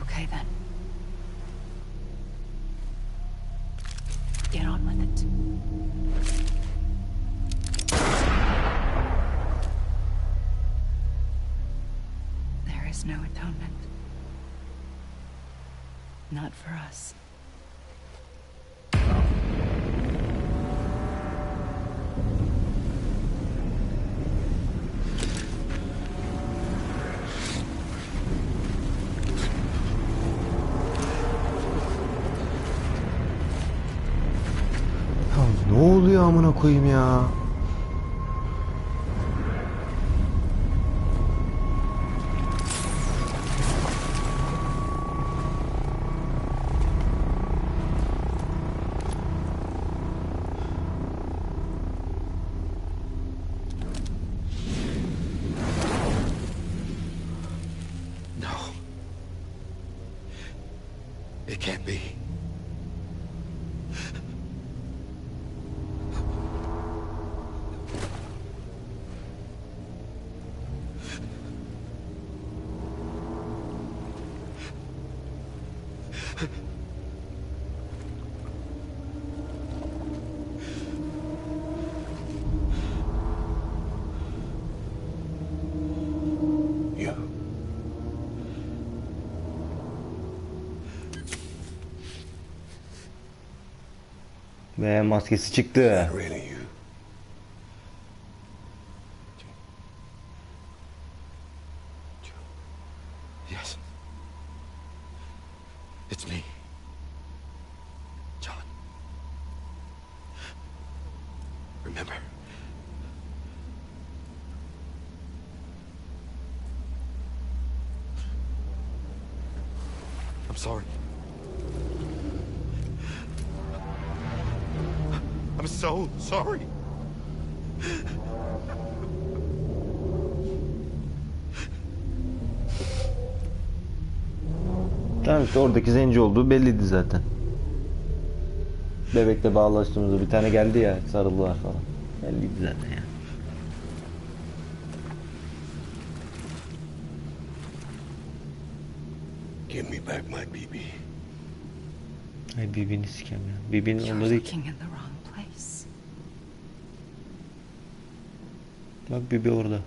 Okay then. Get on with it. There is no atonement. Not for us. Ne oluyor amına koyayım ya? No. It can't be. You. Ve maskesi çıktı. Really you. Yes. It's me. John. Remember. I'm sorry. I'm so sorry. Tamam işte oradaki zenci olduğu belliydi zaten. Bebekle bağlaştığımızda bir tane geldi ya, sarıldılar falan. Belliydi zaten ya. Give me back my BB. Ay birbirini sikem ya. Birbirinin You're onda değil. looking in the wrong place. Bak Bibi orada.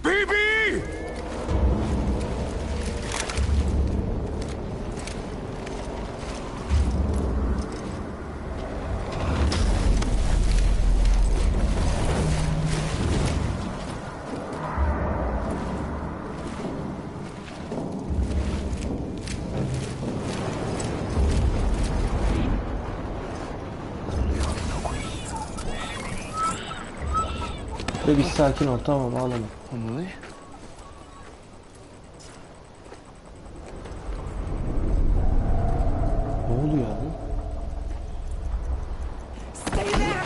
BB! Ve bir sakin ol, tamam, ağlama. Emily? Ne oluyor abi? Stay there!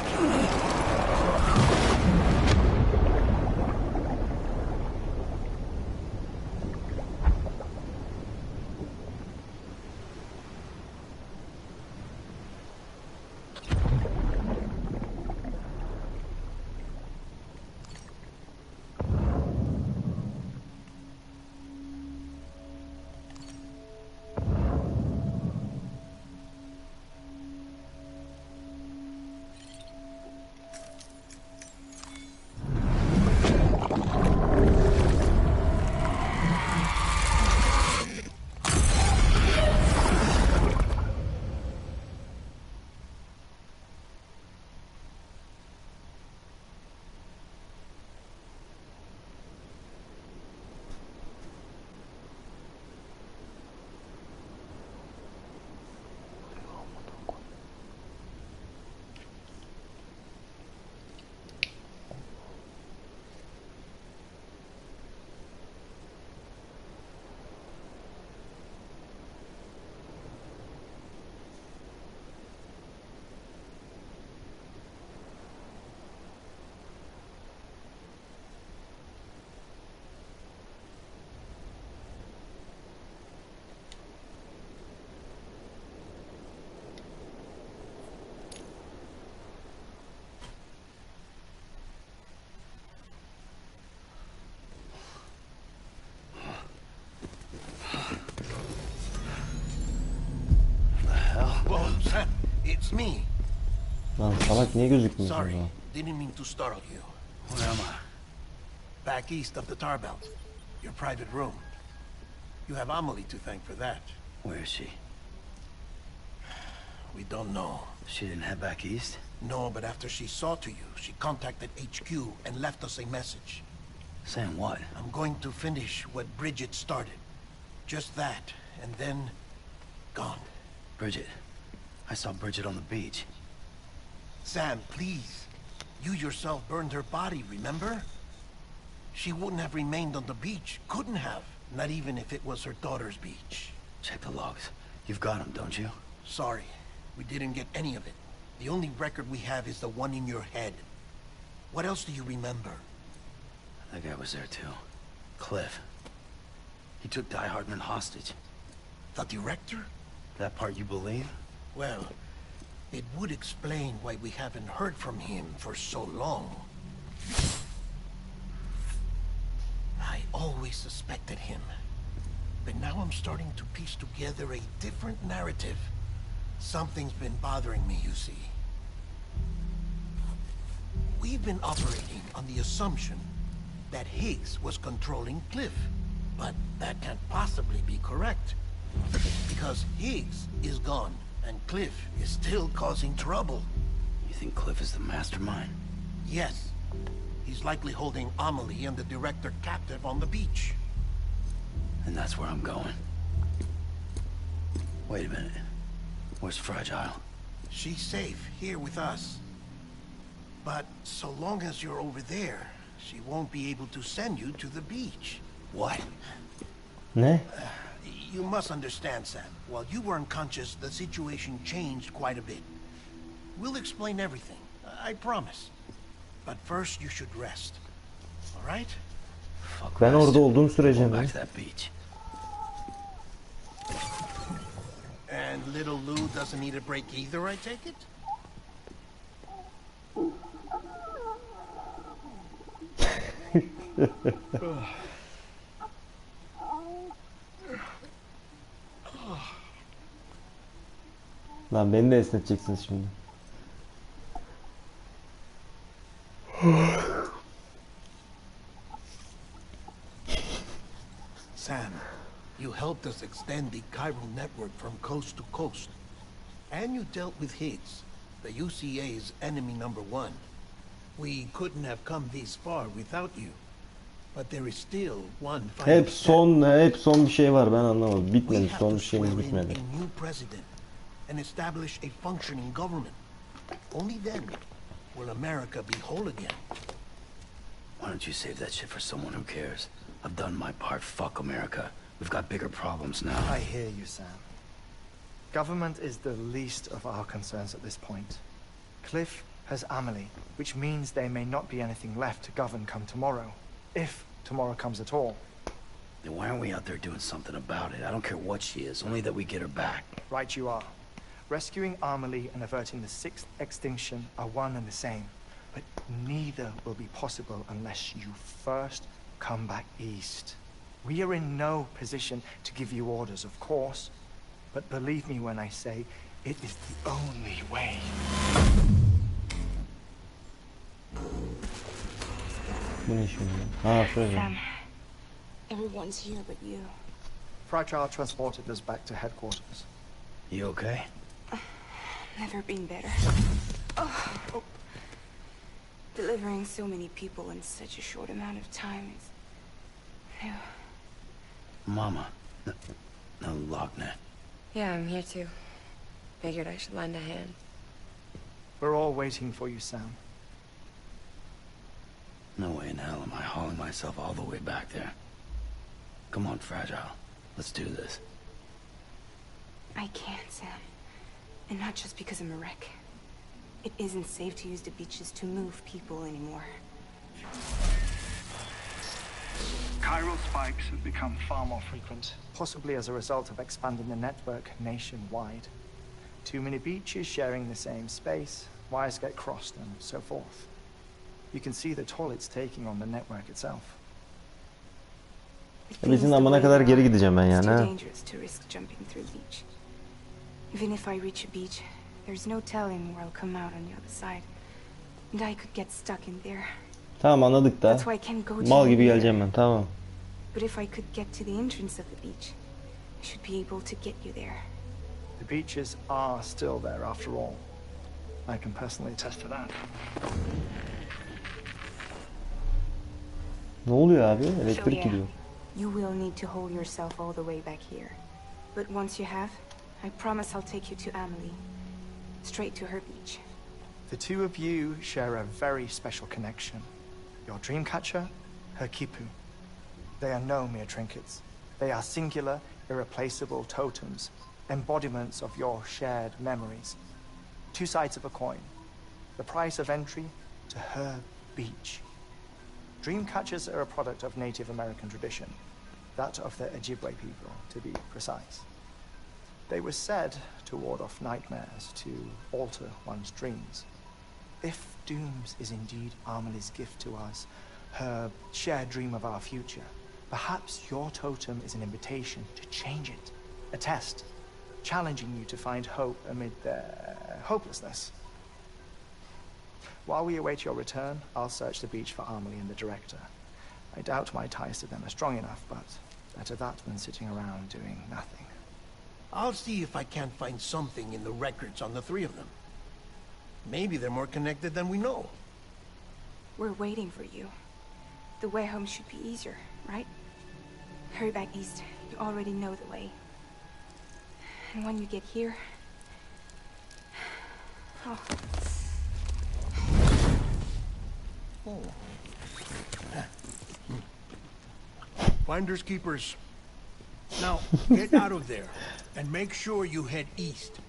It's me. Lan salak niye gözükmüyorsun o Sorry, zaman? didn't mean to startle you. Where am I? Back east of the tar belt. Your private room. You have Amelie to thank for that. Where is she? We don't know. She didn't head back east? No, but after she saw to you, she contacted HQ and left us a message. Saying what? I'm going to finish what Bridget started. Just that, and then... gone. Bridget. I saw Bridget on the beach. Sam, please. You yourself burned her body, remember? She wouldn't have remained on the beach. Couldn't have. Not even if it was her daughter's beach. Check the logs. You've got them, don't you? Sorry, we didn't get any of it. The only record we have is the one in your head. What else do you remember? That guy was there too. Cliff. He took Die Hardman hostage. The director? That part you believe? Well, it would explain why we haven't heard from him for so long. I always suspected him. But now I'm starting to piece together a different narrative. Something's been bothering me, you see. We've been operating on the assumption that Higgs was controlling Cliff. But that can't possibly be correct. Because Higgs is gone, and Cliff is still causing trouble. You think Cliff is the mastermind? Yes. He's likely holding Amelie and the director captive on the beach. And that's where I'm going. Wait a minute. Where's Fragile? She's safe here with us. But so long as you're over there, she won't be able to send you to the beach. What? Ne? You must understand, Sam. While you were unconscious, the situation changed quite a bit. We'll explain everything, I promise. But first you should rest. All right? Fuck Ben rest. orada olduğum sürece Going mi? back to that beach. And little Lou doesn't need a break either, I take it? Lan beni de esneteceksiniz şimdi. Sam, you helped us extend the chiral network from coast to coast. And you dealt with Higgs, the UCA's enemy #1. We couldn't have come this far without you. But there is still one final Hep son bir şey var, ben anlamadım. We Bitmedi, have son to bir şeyimiz swear in bitmedi. a new president and establish a functioning government. Only then will America be whole again. Why don't you save that shit for someone who cares? I've done my part. Fuck America. We've got bigger problems now. I hear you, Sam. Government is the least of our concerns at this point. Cliff has Amelie, which means there may not be anything left to govern come tomorrow. If tomorrow comes at all. Then why aren't we out there doing something about it? I don't care what she is, only that we get her back. Right you are. Rescuing Amelie and averting the 6th extinction are one and the same. But neither will be possible unless you first come back east. We are in no position to give you orders, of course. But believe me when I say, it is the only way. Bu ne şimdi? Ha şöyle. Sam, everyone's here but you. Fragile transported us back to headquarters. You okay? Never been better. Oh. Delivering so many people in such a short amount of time is... No. Mama. No, Logne. Yeah, I'm here too. Figured I should lend a hand. We're all waiting for you, Sam. No way in hell am I hauling myself all the way back there. Come on, Fragile. Let's do this. I can't, Sam. And not just because I'm a wreck. It isn't safe to use the beaches to move people anymore. Chiral spikes have become far more frequent. Possibly as a result of expanding the network nationwide. Too many beaches sharing the same space, wires get crossed, and so forth. You can see the toll it's taking on the network itself. Bizim amına kadar geri gideceğim ben It's yani. too Ha? dangerous to risk jumping through a beach. Even if I reach a beach, There's no telling where I'll come out on the other side. And I could get stuck in there. Tamam anladık da. That's why I can't go to Mal gibi you geleceğim ben, tamam. But if I could get to the entrance of the beach, I should be able to get you there. The beaches are still there after all. I can personally attest to that. Ne oluyor abi? Elektrik gidiyor. You will need to hold yourself all the way back here. But once you have, I promise I'll take you to Amelie. Straight to her beach. The two of you share a very special connection. Your dream catcher, her kipu. They are no mere trinkets. They are singular, irreplaceable totems, embodiments of your shared memories. Two sides of a coin. The price of entry to her beach. Dream catchers are a product of Native American tradition. That of the Ojibwe people, to be precise. They were said to ward off nightmares, to alter one's dreams. If Dooms is indeed Amelie's gift to us, her shared dream of our future, perhaps your totem is an invitation to change it. A test, challenging you to find hope amid their hopelessness. While we await your return, I'll search the beach for Amelie and the director. I doubt my ties to them are strong enough, but better that than sitting around doing nothing. I'll see if I can't find something in the records on the three of them. Maybe they're more connected than we know. We're waiting for you. The way home should be easier, right? Hurry back east. You already know the way. And when you get here... Oh. Finders keepers. Now, get out of there, and make sure you head east,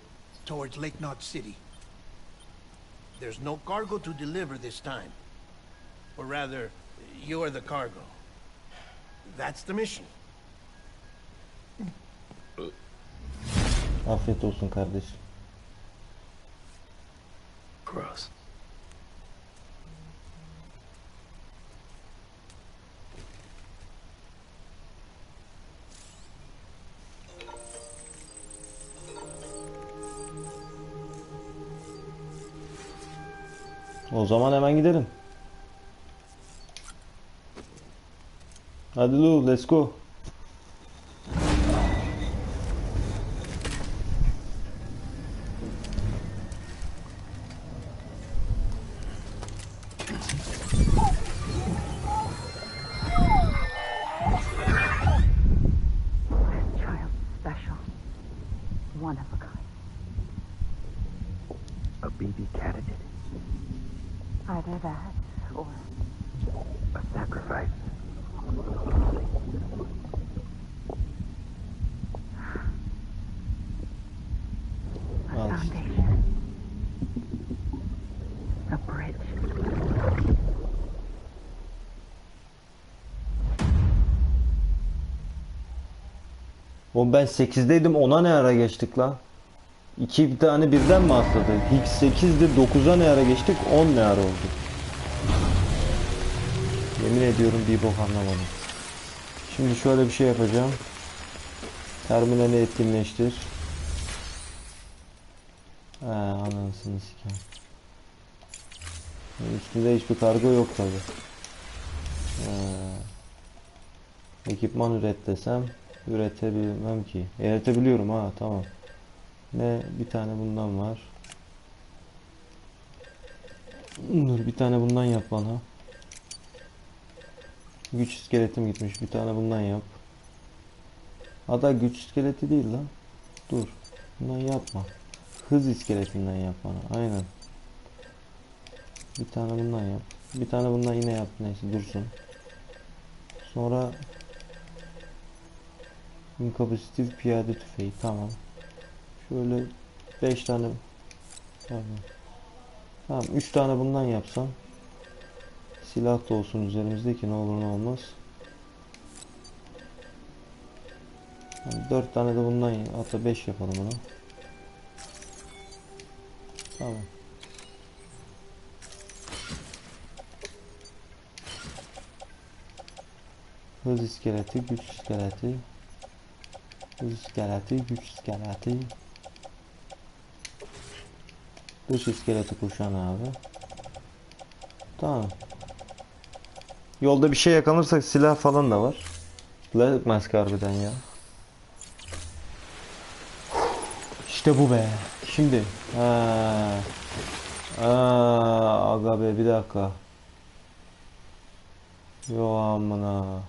towards Lake Knot City. There's no cargo to deliver this time. Or rather, you're the cargo. That's the mission. Afiyet olsun kardeşim. Gross. O zaman hemen gidelim. Hadi Lu, let's go. Child special. One of a kind. A baby cat did it. Either that or A sacrifice. a Al. foundation. A bridge. Oğlum ben 8'deydim, 10'a ne ara geçtik lan? 2 tane birden mi atladı? Hiç 8'di, 9'a ne ara geçtik, 10 ne ara oldu? Yemin ediyorum bir bok anlamadım. Şimdi şöyle bir şey yapacağım. Terminali etkinleştir. Anasını sikeyim. Üstünde hiçbir kargo yok tabi. Ekipman üret desem üretebilmem ki. Üretebiliyorum ha, tamam. Ne, bir tane bundan var. Dur, bir tane bundan yap bana. Güç iskeletim gitmiş, bir tane bundan yap. Hatta güç iskeleti değil lan. Dur, bundan yapma. Hız iskeletinden yap bana, aynen. Bir tane bundan yap. Bir tane bundan yine yap, neyse dursun. Sonra inkapasitif piyade tüfeği, tamam. Şöyle 5 tane, pardon. Tamam, 3 tane bundan yapsam silah da olsun üzerimizde ki ne olur ne olmaz. Yani 4 tane de bundan, hatta 5 yapalım onu. Tamam. Hız iskeleti, güç iskeleti. Hız iskeleti, güç iskeleti. Dış iskeleti kuşan abi. Tamam. Yolda bir şey yakalanırsak silah falan da var. Silah maske harbiden ya. İşte bu be. Şimdi. Aga be, bir dakika. Yo amına.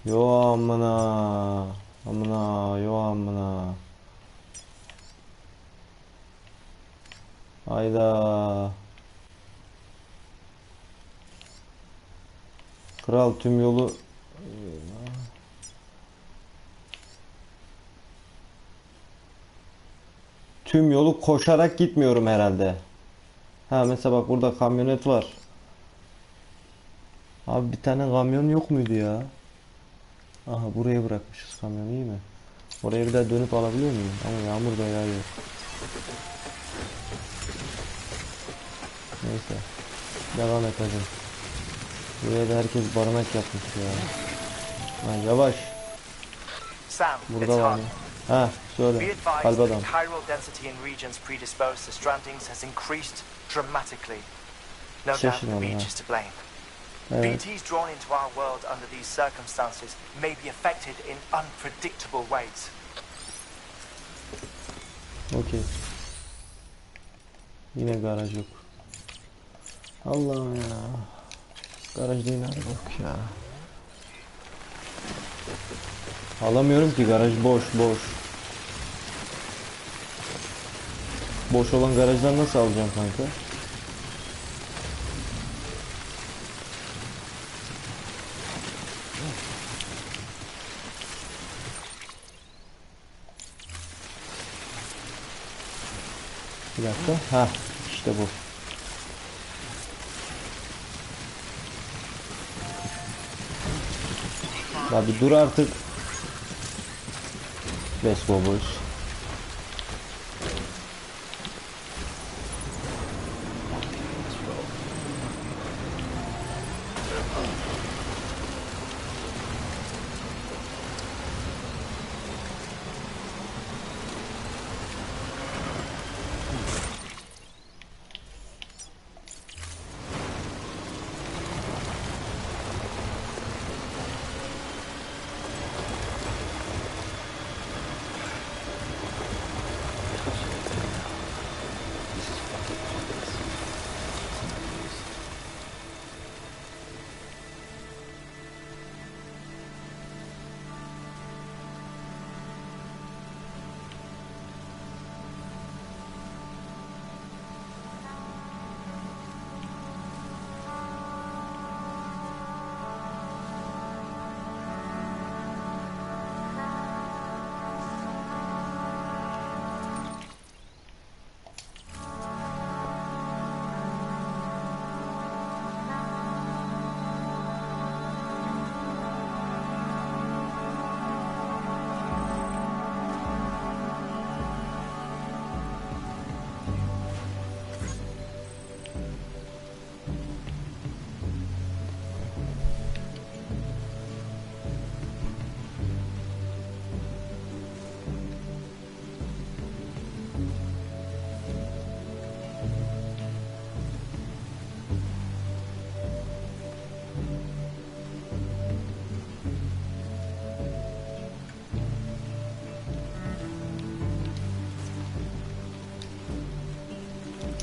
Yo amına. Amına yo amına. Hayda. Kral tüm yolu koşarak gitmiyorum herhalde. Ha mesela bak, burada kamyonet var. Abi bir tane kamyon yok muydu ya? Aha, buraya bırakmışız kamyonu, iyi mi? Oraya bir daha dönüp alabiliyor muyum? Ama yağmur da yağıyor. Neyse. Devam et hadi. Buraya da herkes barınak yapmış ya. Lan yavaş. Sam, Burada var mı? Ha, söyle. Be advised Kalp adam. that chiral density in regions predisposed to strandings has increased dramatically. No doubt Şaşırın the ona. beach is to blame. Evet. BTs drawn into our world under these circumstances may be affected in unpredictable ways. Okey. Yine garaj yok. Allah'ım ya. Garajda yine yok ya. Alamıyorum ki, garaj boş. Boş olan garajdan nasıl alacağım kanka? Bir dakika. Ha, işte bu. Ya bir dur artık. Let's go boys.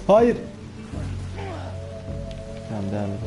Hayır. Tamam, devam et.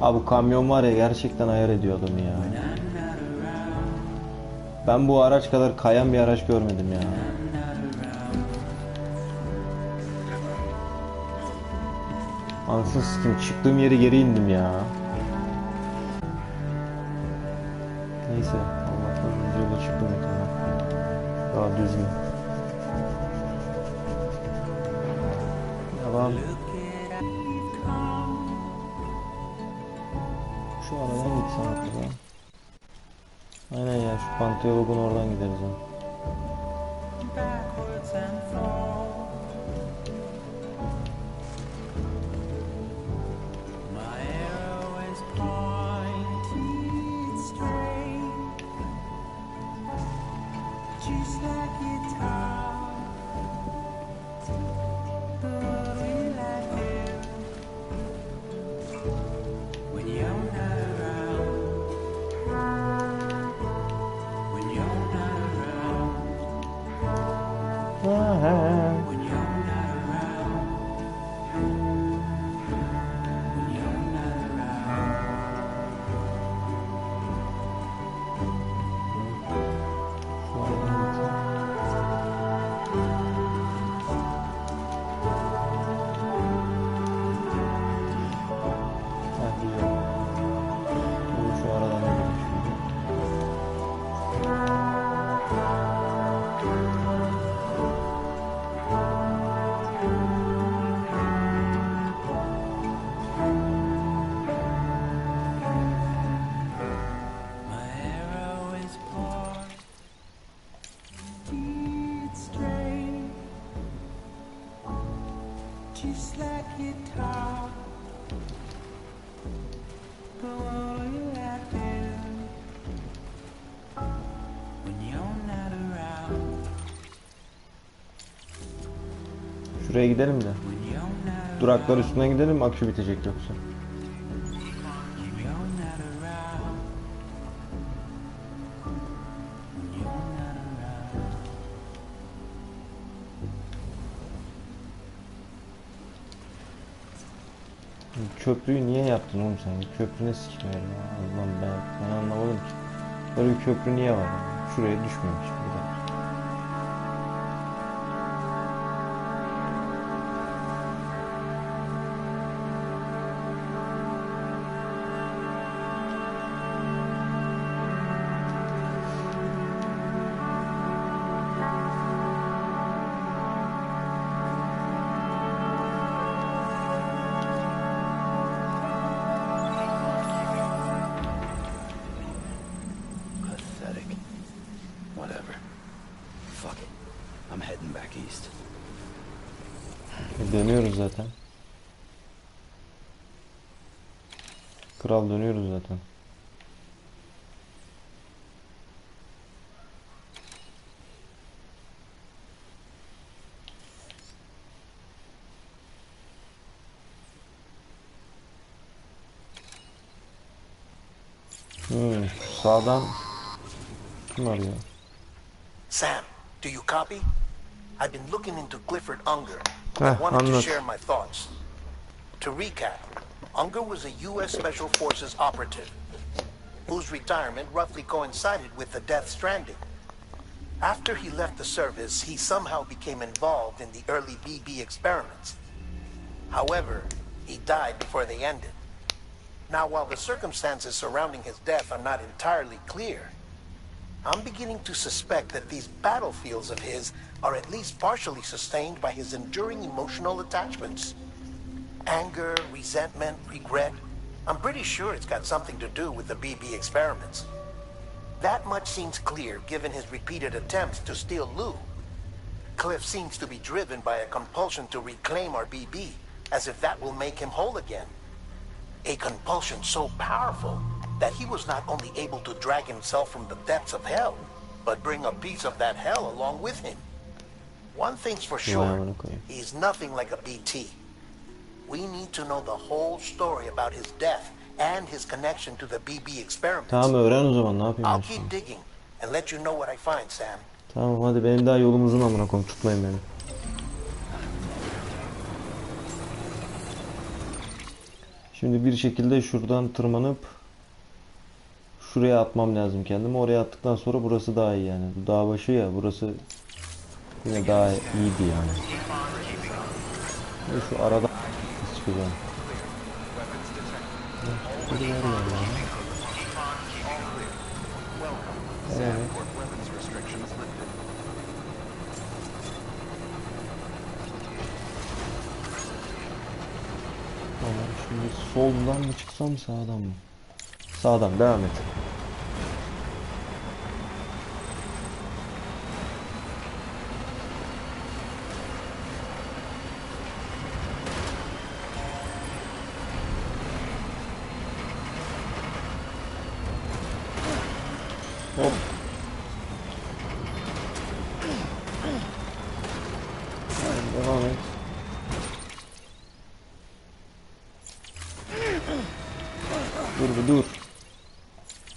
Abi bu kamyon var ya, gerçekten ayar ediyor adamı ya. Ben bu araç kadar kayan bir araç görmedim ya. Ansız kim çıktığım yere geri indim ya. Neyse, Allah'tan düz yola çıktım ekranı. Daha düzgün. Devam. Şu aradan gitsem acaba. Aynen ya, şu Panteyolog'un oradan gideriz ha. Şuraya gidelim de. Duraklar üstünden gidelim, akü bitecek yoksa. Köprüyü niye yaptın oğlum sen? Köprü ne sikim ya? Allah'ım ben anlamadım ki. Böyle bir köprü niye var yani? Şuraya düşmemiş bir daha. Dönüyoruz zaten. Kral dönüyoruz zaten. Sağdan kim arıyor? Sam, do you copy? I've been looking into Clifford Unger. I wanted to share my thoughts. To recap, Unger was a U.S. Special Forces operative whose retirement roughly coincided with the death Stranding. After he left the service, he somehow became involved in the early BB experiments. However, he died before they ended. Now, while the circumstances surrounding his death are not entirely clear, I'm beginning to suspect that these battlefields of his are at least partially sustained by his enduring emotional attachments. Anger, resentment, regret. I'm pretty sure it's got something to do with the BB experiments. That much seems clear given his repeated attempts to steal Lou. Cliff seems to be driven by a compulsion to reclaim our BB, as if that will make him whole again. A compulsion so powerful that he was not only able to drag himself from the depths of hell, but bring a piece of that hell along with him. One thing's for sure, he's nothing like a BT. We need to know the whole story about his death and his connection to the BB experiments. Tamam, öğren o zaman, ne yapayım? I'll keep digging and let you know what I find, Sam. Tamam, hadi benim daha yolum uzun, amına koyayım, tutmayın beni. Şimdi bir şekilde şuradan tırmanıp şuraya atmam lazım kendimi. Oraya attıktan sonra burası daha iyi yani. Bu dağ başı ya, burası yine daha iyiydi yani. Ve şu arada çıkacağım. Biri var ya. Evet. Tamam, şimdi soldan mı çıksam sağdan mı? Sağdan devam et. Hop. Devam et. Dur.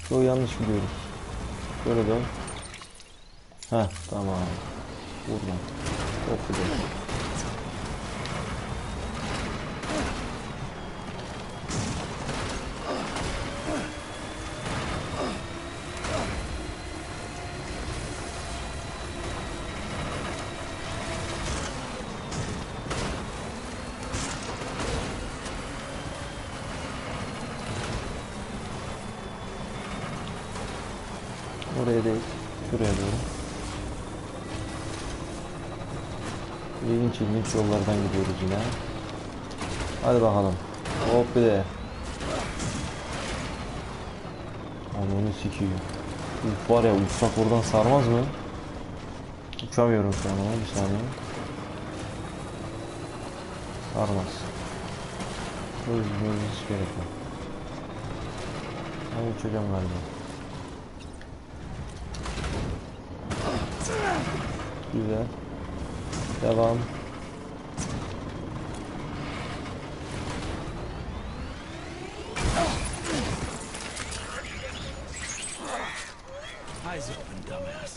Çok yanlış gidiyoruz. Şöyle dön. Heh, tamam. Buradan. Çok güzel. Oraya değil, şuraya doğru. İlginç yollardan gidiyoruz yine. Hadi bakalım. Hop bir de. Ananı sikiyim. Uf var ya, uçsak oradan sarmaz mı? Uçamıyorum şu an ama bir saniye. Sarmaz. Hızlı hiç gerek yok. Ben uçacağım galiba. Güzel. Devam. Eyes open, dumbass.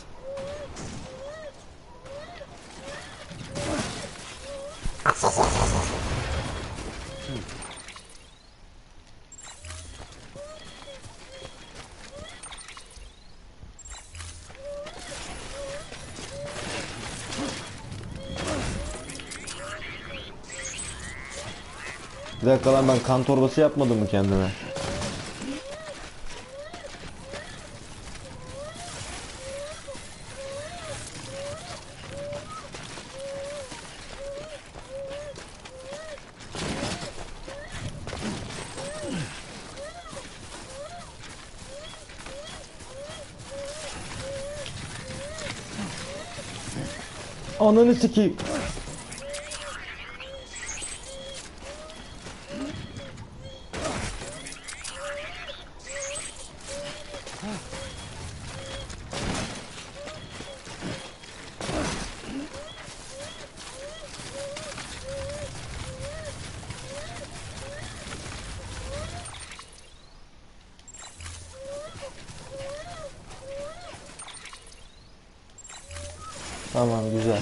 Bir dakika lan, ben kan torbası yapmadım mı kendime? Ananı sikeyim. Tamam, güzel.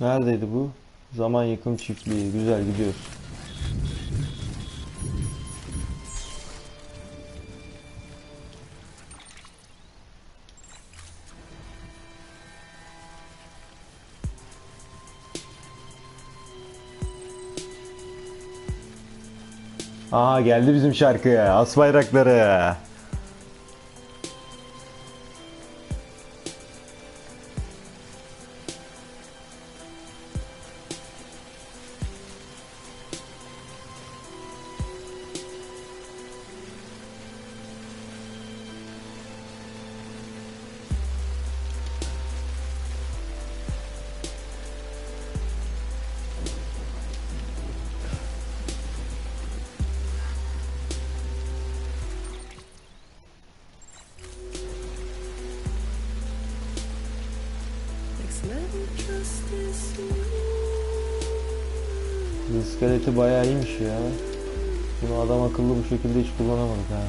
Neredeydi bu? Zaman yıkım çiftliği. Güzel, gidiyoruz. Aha, geldi bizim şarkı. As bayrakları. İskeleti bayağı iyiymiş ya. Bunu adam akıllı bu şekilde hiç kullanamadık ha.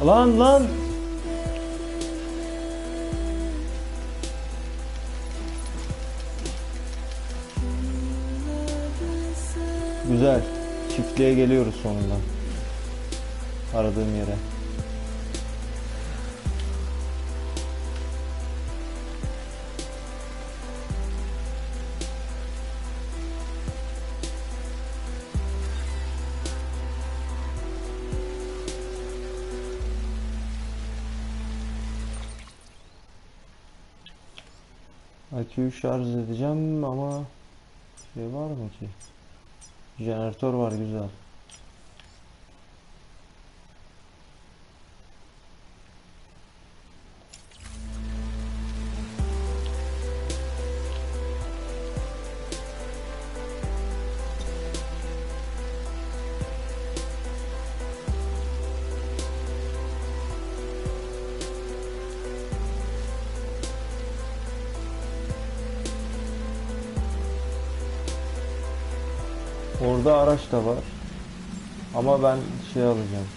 Lan! Güzel. Çiftliğe geliyoruz sonunda. Aradığım yere. Aküyü şarj edeceğim ama şey var mı ki? Jeneratör var, güzel. Orada araç da var. Ama ben şey alacağım.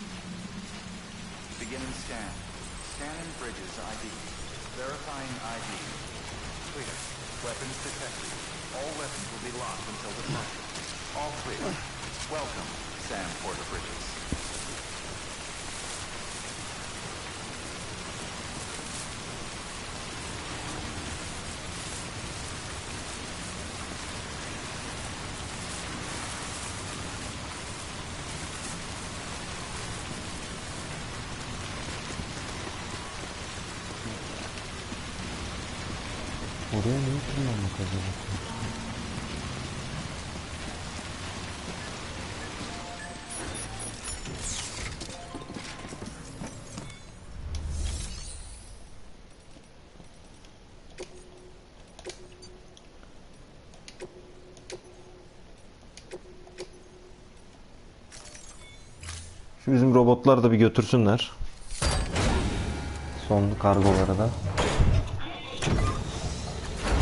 Oraya niye tırmanmak acaba? Şu bizim robotlar da bir götürsünler. Son kargolara da.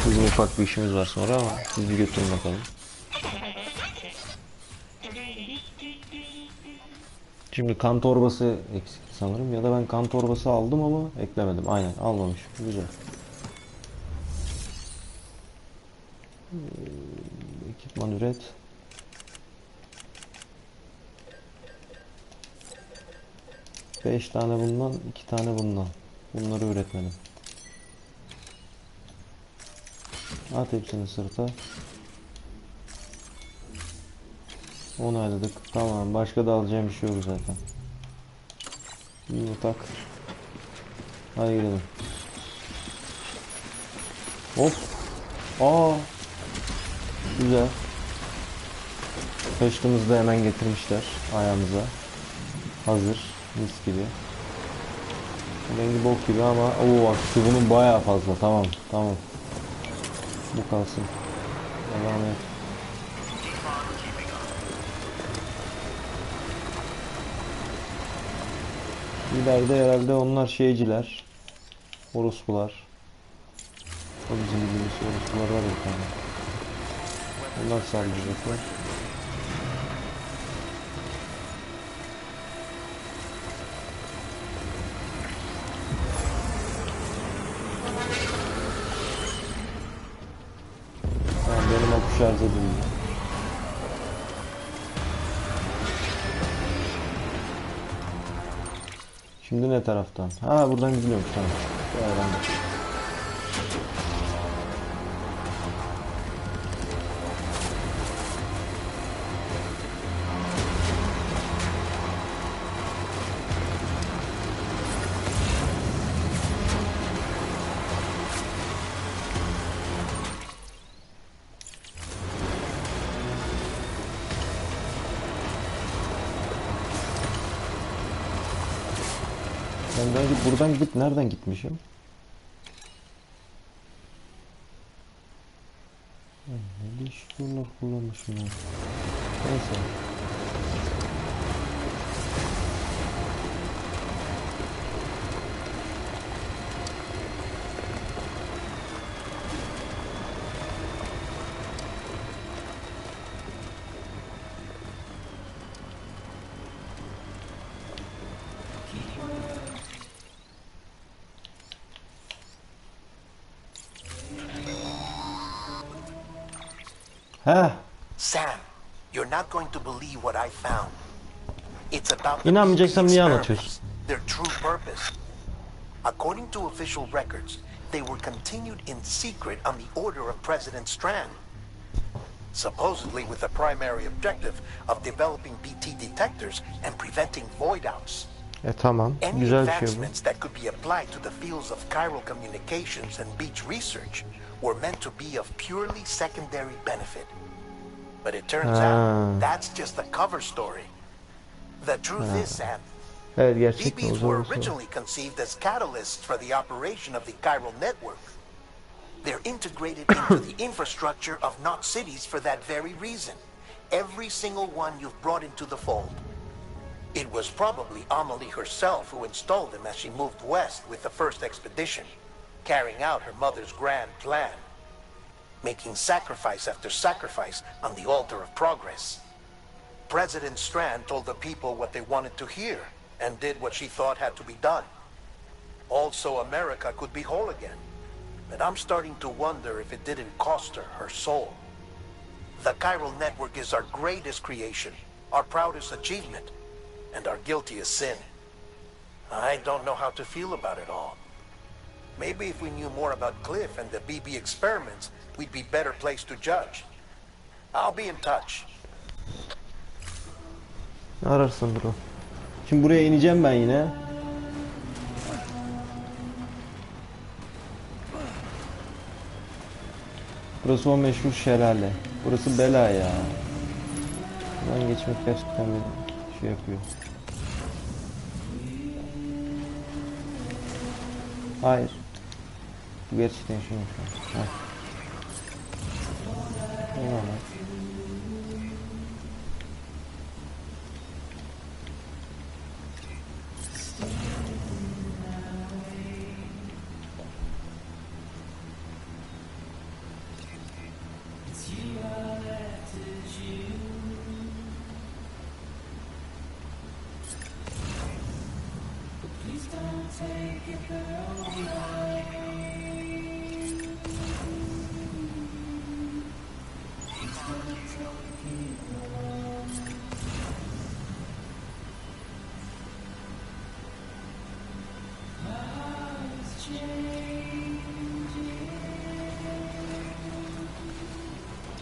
Bizim ufak bir işimiz var sonra ama siz bir götürün bakalım. Şimdi kan torbası eksikti sanırım ya da ben kan torbası aldım ama eklemedim. Aynen almamışım. Güzel. Ekipman üret. Beş tane bundan, 2 tane bundan. Bunları üretmedim. At hepsini sırta. Onayladık. Tamam. Başka da alacağım bir şey yok zaten. Bunu tak. Hadi gidelim. Hop. Aa. Güzel. Taştığımızı da hemen getirmişler ayağımıza. Hazır. Mis gibi. Rengi bok gibi ama bak şu bunun bayağı fazla. Tamam. Bu kalsın. Devam et. İleride herhalde onlar şeyciler. Orospular. O bizim bildiğimiz orospular var bir tane. Onlar saldıracaklar. Benim akü şarj edildi. Şimdi ne taraftan? Ha buradan gidiliyormuş, tamam. Evrende. Buradan gidip nereden gitmişim? Ne değişik yollar kullanmışım ya. Neyse. Heh. Sam, you're not going to believe what I found. It's about the İnanmayacaksam niye experiments, anlatıyorsun? their true purpose. According to official records, they were continued in secret on the order of President Strand. Supposedly with the primary objective of developing BT detectors and preventing void outs. Tamam. Any Güzel bir şey bu. advancements that could be applied to the fields of chiral communications and beach research were meant to be of purely secondary benefit. But it turns out that's just the cover story. The truth is, Sam, Evet, gerçekten BBs o were zaman originally conceived as catalysts for the operation of the chiral network. They're integrated into the infrastructure of not cities for that very reason. Every single one you've brought into the fold. It was probably Amelie herself who installed them as she moved west with the first expedition, carrying out her mother's grand plan, making sacrifice after sacrifice on the altar of progress. President Strand told the people what they wanted to hear and did what she thought had to be done. Also, America could be whole again. But I'm starting to wonder if it didn't cost her her soul. The chiral network is our greatest creation, our proudest achievement, and our guiltiest sin. I don't know how to feel about it all. Maybe if we knew more about Cliff and the BB experiments, we'd be better placed to judge. I'll be in touch. ararsın bro. Şimdi buraya ineceğim ben yine. Burası o meşhur şelale. Burası bela ya. Buradan geçmek gerçekten bir şey yapıyor. Hayır. Bu gerçekten şey şu an.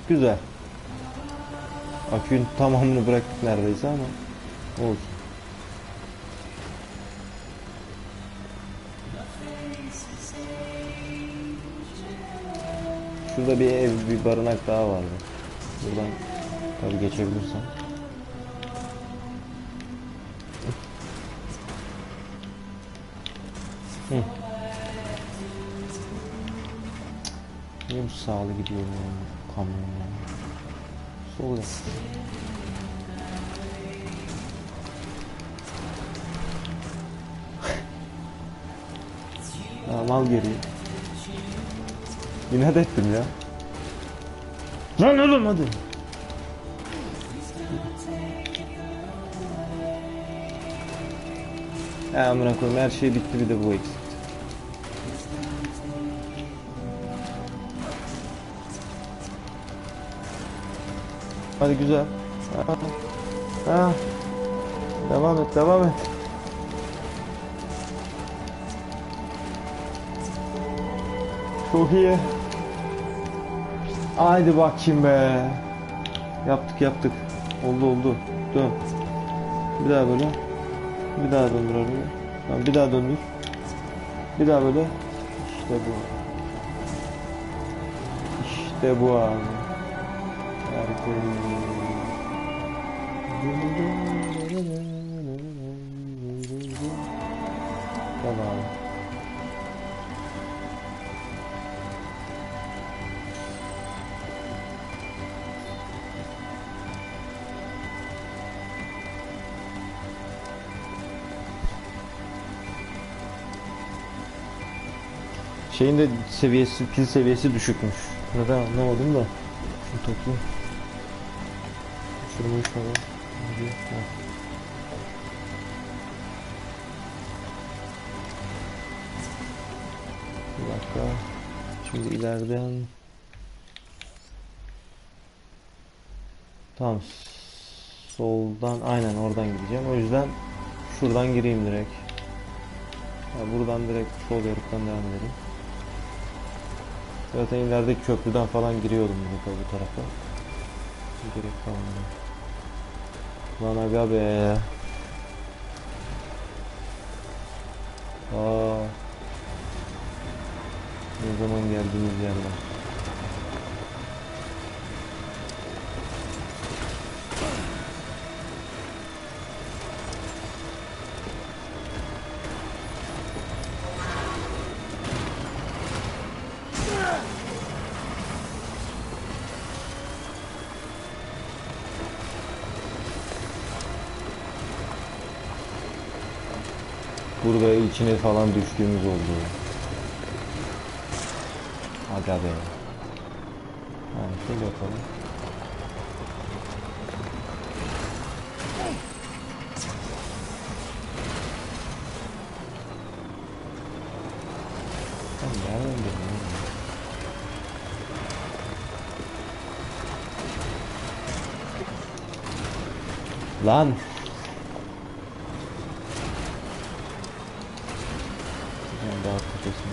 Güzel. Akünün tamamını bıraktık neredeyse ama olsun. Şurada bir ev, bir barınak daha vardı. Buradan tabii geçebilirsem. Niye bu sağlı gidiyor bu kamyon ya? Sol yap. Mal geriye. İnat ettim ya. Lan oğlum hadi. Ya amına koyayım, her şey bitti, bir de bu eksik. Hadi güzel. Ha. Devam et, devam et. Çok iyi. Haydi bakayım be. Yaptık yaptık. Oldu oldu. Dön. Bir daha böyle. Bir daha döndür oraya. Tamam, bir daha döndür. Bir daha böyle. İşte bu. İşte bu abi. Tamam. Şeyin de seviyesi, pil seviyesi düşükmüş. Neden anlamadım da. Şunu toplayayım. Şurayı şöyle. Bir dakika. Şimdi ileriden Tamam. Soldan aynen oradan gideceğim. O yüzden şuradan gireyim direkt. Ya buradan direkt sol yarıktan devam edelim. Zaten ilerideki köprüden falan giriyordum bu tarafa. Gerek kalmadı. Lan aga be. Ne zaman geldiğimiz yerler. Burada içine falan düştüğümüz oldu. Aga be. Şöyle yapalım. Lan. Daha kötüsün.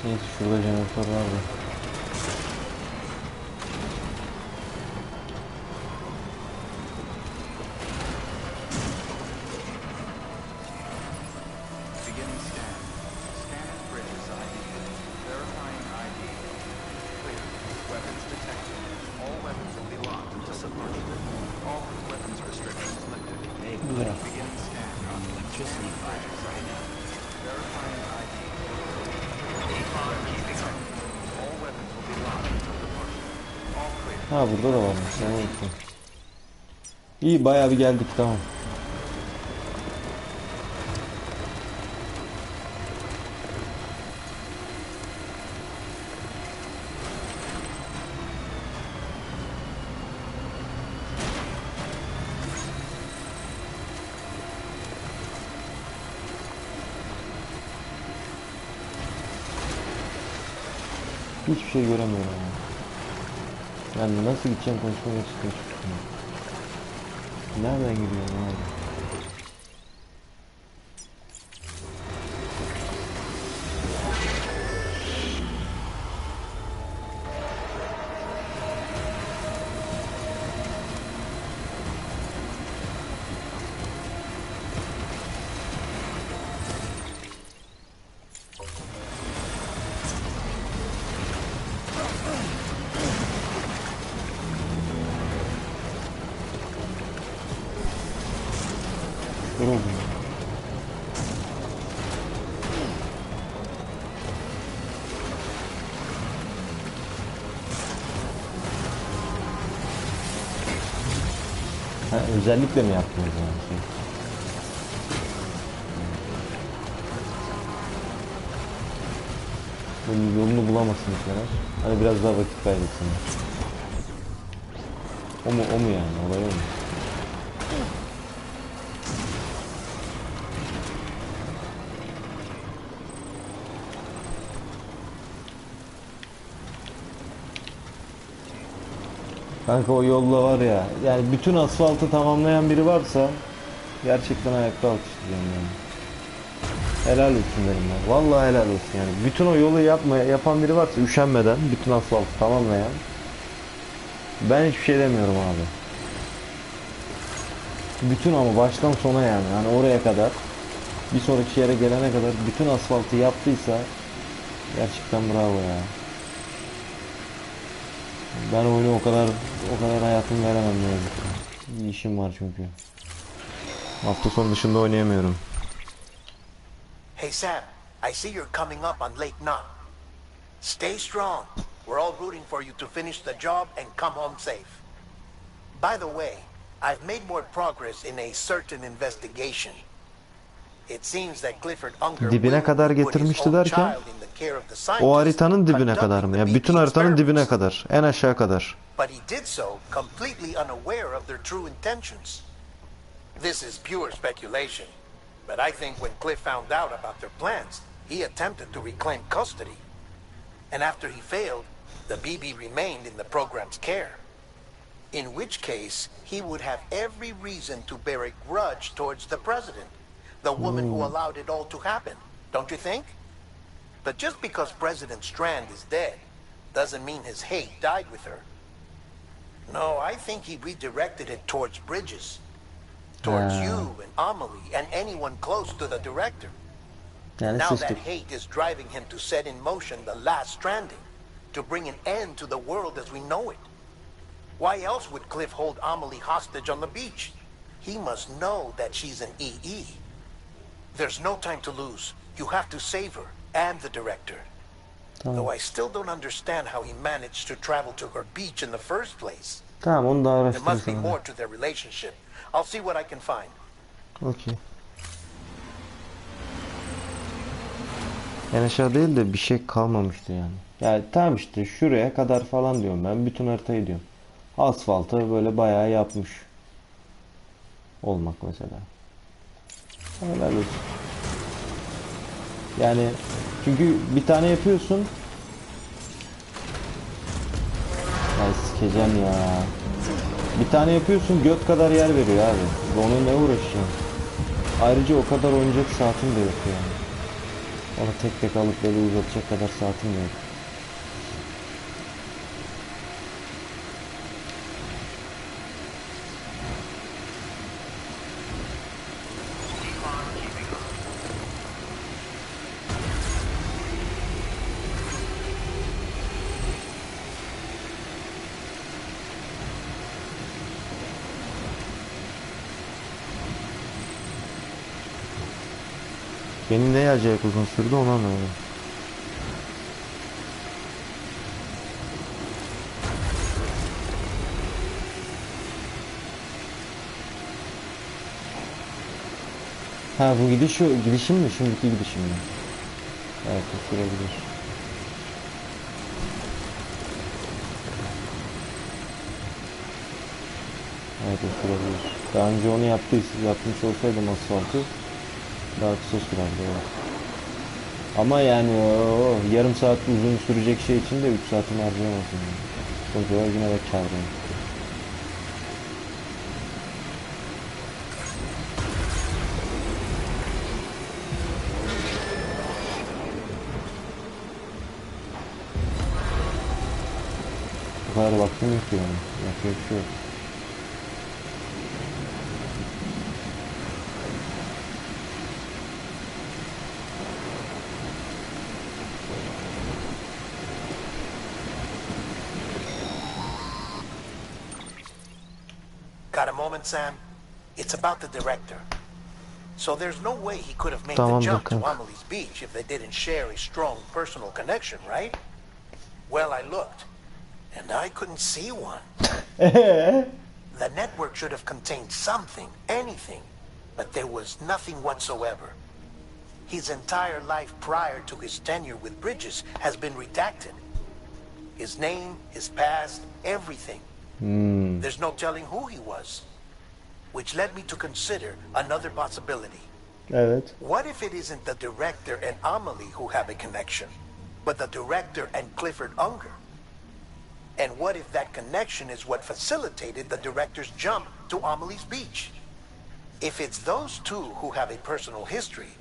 Neyse şurada jeneratör vardı. Ha burada da varmış. Ben unuttum. İyi bayağı bir geldik, tamam. Hiçbir şey göremiyorum yani. Yani nasıl gideceğim konuşmaya çıkıyor. Nereden gidiyorum abi? Ha, özellikle mi yaptınız yani? Bunun yolunu bulamasın mesela. Hani biraz daha vakit kaybetsin. O mu yani? Olay o mu? Kanka o yolla var ya, yani bütün asfaltı tamamlayan biri varsa gerçekten ayakta alkışlayacağım yani. Helal olsun benim ya. Vallahi helal olsun yani. Bütün o yolu yapan biri varsa üşenmeden bütün asfaltı tamamlayan, ben hiçbir şey demiyorum abi. Bütün ama baştan sona yani oraya kadar, bir sonraki yere gelene kadar bütün asfaltı yaptıysa gerçekten bravo ya. Ben oyunu o kadar hayatım veremem ne yazık ki. İyi işim var çünkü. Hafta sonu dışında oynayamıyorum. Hey Sam, I see you're coming up on Lake Knot. Stay strong. We're all rooting for you to finish the job and come home safe. By the way, I've made more progress in a certain investigation. It seems that Clifford Unger dibine kadar getirmişti derken o haritanın dibine kadar mı? Ya bütün haritanın dibine kadar, en aşağı kadar. But he did so completely unaware of their true intentions. This is pure speculation, but I think when Cliff found out about their plans, he attempted to reclaim custody. And after he failed, the BB remained in the program's care. In which case, he would have every reason to bear a grudge towards the president, the woman who allowed it all to happen, don't you think? But just because President Strand is dead, doesn't mean his hate died with her. No, I think he redirected it towards Bridges. Towards you and Amelie and anyone close to the director. Yani Now sustuk. that hate is driving him to set in motion the last Stranding, to bring an end to the world as we know it. Why else would Cliff hold Amelie hostage on the beach? He must know that she's an EE. There's no time to lose. You have to save her and the director. Tamam. Though I still don't understand how he managed to travel to her beach in the first place. Tamam, onu da There must be araştırırız. more to their relationship. I'll see what I can find. Okey. En aşağı değil de bir şey kalmamıştı yani. Yani tamam işte şuraya kadar falan diyorum ben. Bütün haritayı diyorum. Asfaltı böyle bayağı yapmış. Olmak mesela. Helal olsun. Yani çünkü bir tane yapıyorsun. Ay sikeceğim ya. Bir tane yapıyorsun göt kadar yer veriyor abi. Onu ne uğraşacağım. Ayrıca o kadar oynayacak saatim de yok yani. Onu tek tek alıp böyle uzatacak kadar saatim de yok. Benim ne acayip uzun sürdü onu anlamadım. Ha bu gidişim mi? Şimdiki gidişim mi? Evet bu sürebilir. Evet o sürebilir. Daha önce onu yapmış olsaydım asfaltı daha kısa sürerdi evet. Ama yani o yarım saat uzun sürecek şey için de 3 saatimi harcayamazsın yani. O kadar yine de kârdayım. Bu kadar vaktim yok yani. Yapacak bir şey yok. Got a moment, Sam? It's about the director. So there's no way he could have made Tamam, the jump to bakalım. Amelie's beach if they didn't share a strong personal connection, right? Well, I looked, and I couldn't see one. The network should have contained something, anything, but there was nothing whatsoever. His entire life prior to his tenure with Bridges has been redacted. His name, his past, everything. There's no telling who he was. Which led me to consider another possibility. Evet. What if it isn't the director and Amelie who have a connection, but the director and Clifford Unger? And what if that connection is what facilitated the director's jump to Amelie's beach? If it's those two who have a personal history,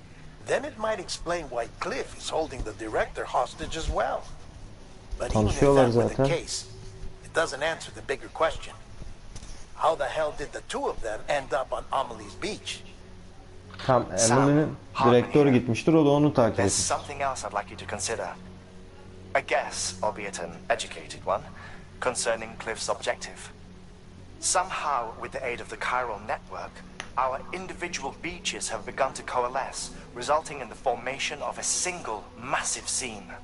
then it might explain why Cliff is holding the director hostage as well. But even if Tanışıyorlar that were the zaten. case, it doesn't answer the bigger question. How the hell did the two of them end up on Amelie's beach? Tam Emily'nin direktörü gitmiştir o da onu takip There's etmiş. something else I'd like you to consider. A guess, albeit an educated one, concerning Cliff's objective. Somehow, with the aid of the chiral network, our individual beaches have begun to coalesce, resulting in the formation of a single massive scene.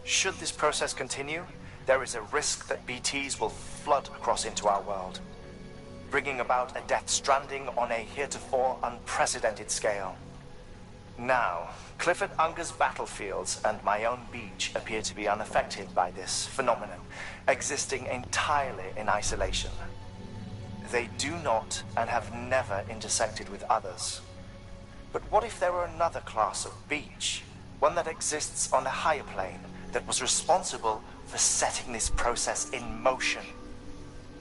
Should this process continue, there is a risk that BTs will flood across into our world, bringing about a death stranding on a heretofore unprecedented scale. Now, Clifford Unger's battlefields and my own beach appear to be unaffected by this phenomenon, existing entirely in isolation. They do not and have never intersected with others. But what if there were another class of beach, One that exists on a higher plane that was responsible for setting this process in motion.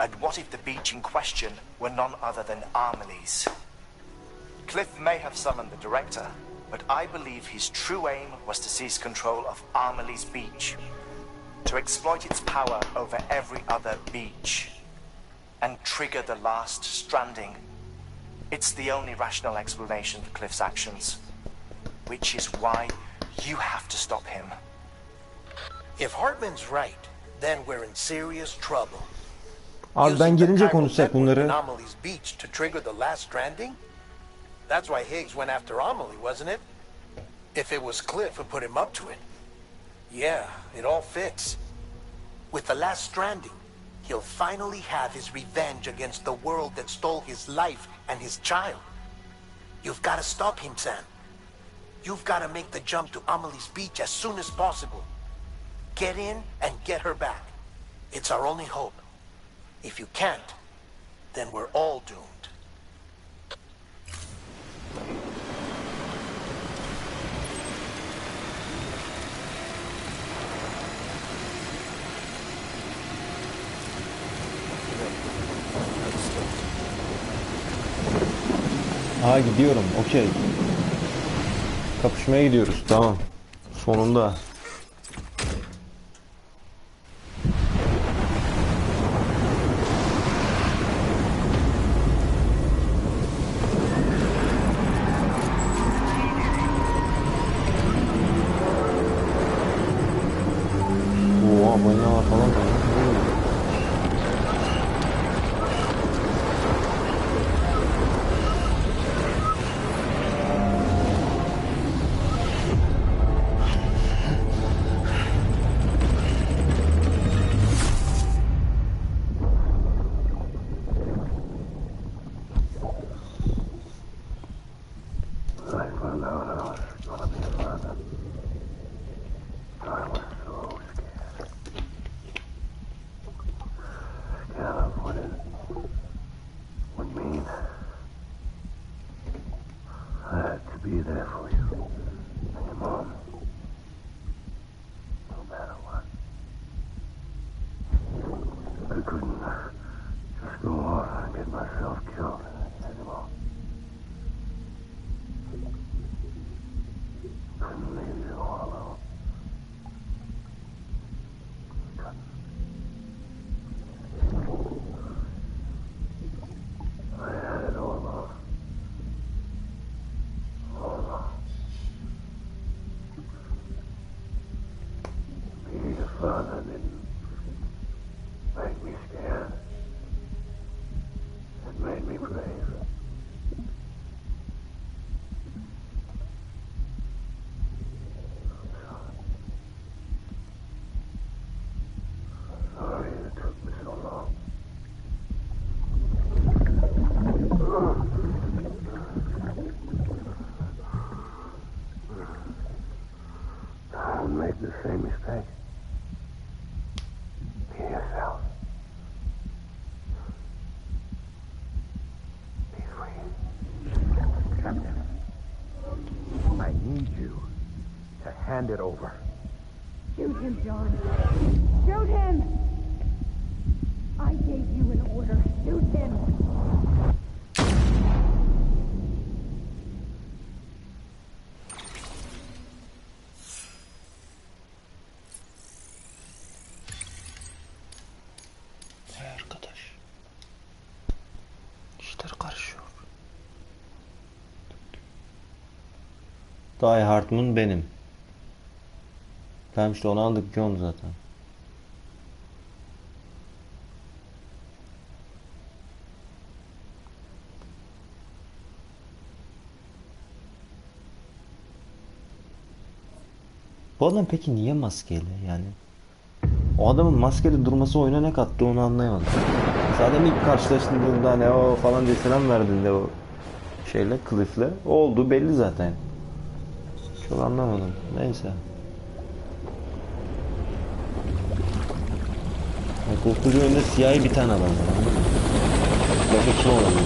And what if the beach in question were none other than Amelie's? Cliff may have summoned the director, but I believe his true aim was to seize control of Amelie's beach, to exploit its power over every other beach, and trigger the last stranding. It's the only rational explanation for Cliff's actions, which is why you have to stop him. If Hartman's right, then we're in serious trouble. Abi ben gelince konuşacak bunları. Amelie's beach to trigger the last stranding? That's why Higgs went after Amelie, wasn't it? If it was Cliff who put him up to it. Yeah, it all fits. With the last stranding, he'll finally have his revenge against the world that stole his life and his child. You've got to stop him, Sam. You've got to make the jump to Amelie's beach as soon as possible. Get in and get her back. It's our only hope. If you can't, then we're all doomed. Aa gidiyorum. Okey. Kapışmaya gidiyoruz. Tamam. Sonunda. Oha balinalar falan da. Hand it over. Shoot him, John. Shoot him! I gave you an order. Shoot him! Arkadaş. İşler karışıyor. Die Hartman benim. Tamam işte onu aldık ki onu zaten. Bu adam peki niye maskeli yani? O adamın maskeli durması oyuna ne kattı onu anlayamadım. Zaten ilk karşılaştığında ne o falan diye selam verdiğinde o şeyle Cliff'le o olduğu belli zaten. Çok anlamadım. Neyse. Korkutucu önünde siyahi bir tane adam var, anladın mı? Başka kim olabilir?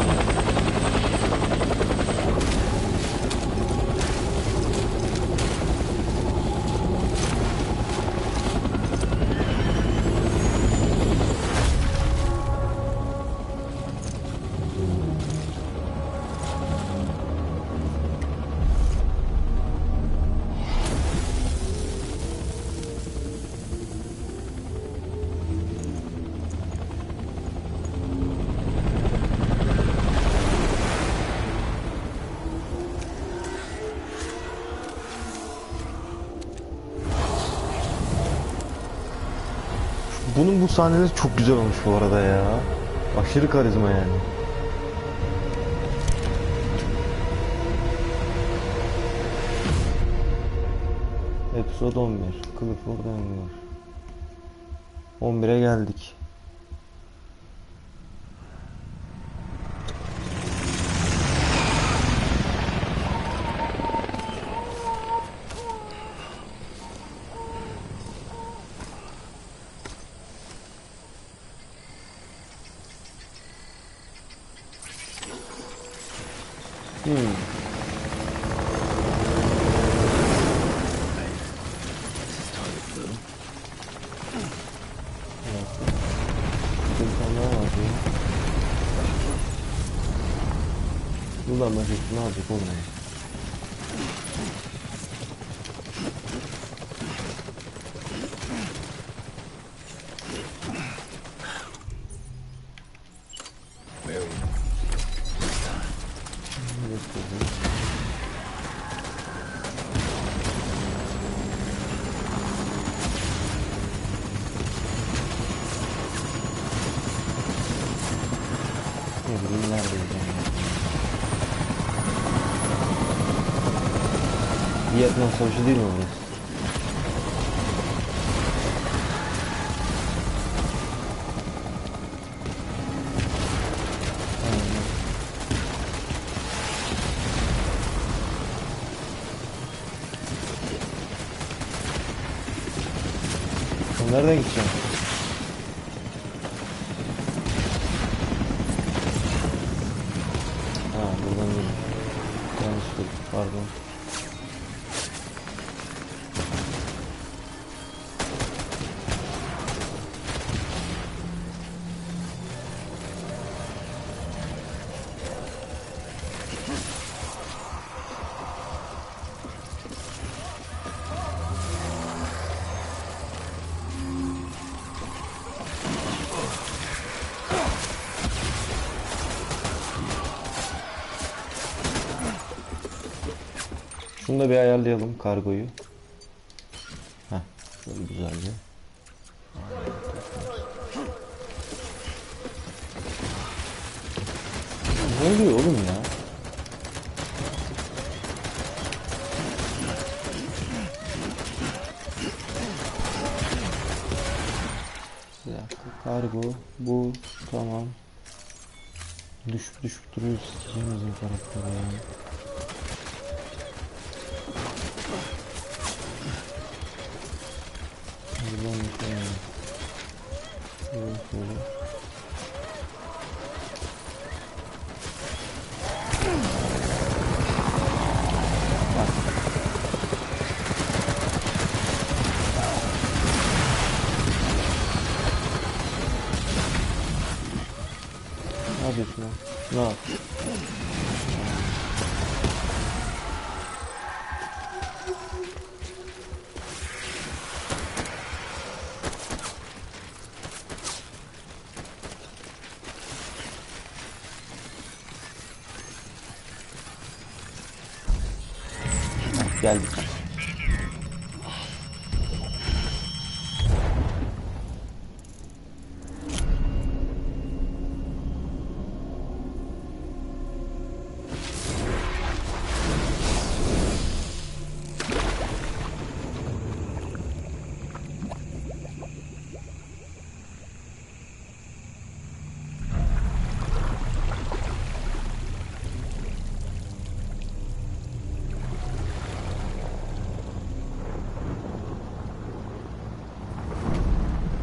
Bunun bu sahneleri çok güzel olmuş bu arada ya. Aşırı karizma yani. Episode 11. Clifford Engler. 11'e geldik. Buradan başka ne yapacak oğlum? Vietnama Savaşı değil mi burası? Aynen. Nereden gideceğim? Ha, buradan değil. Yanlış, pardon. Şunu da bir ayarlayalım, kargoyu. Heh, şöyle güzelce. Ne oluyor oğlum ya? Bir dakika, kargo bu, tamam. Düşüp duruyor sikeceğimizin karakteri yani. Buradan bir şey yani. Şöyle. Ne yapıyorsun lan? Ne yap? Geldik.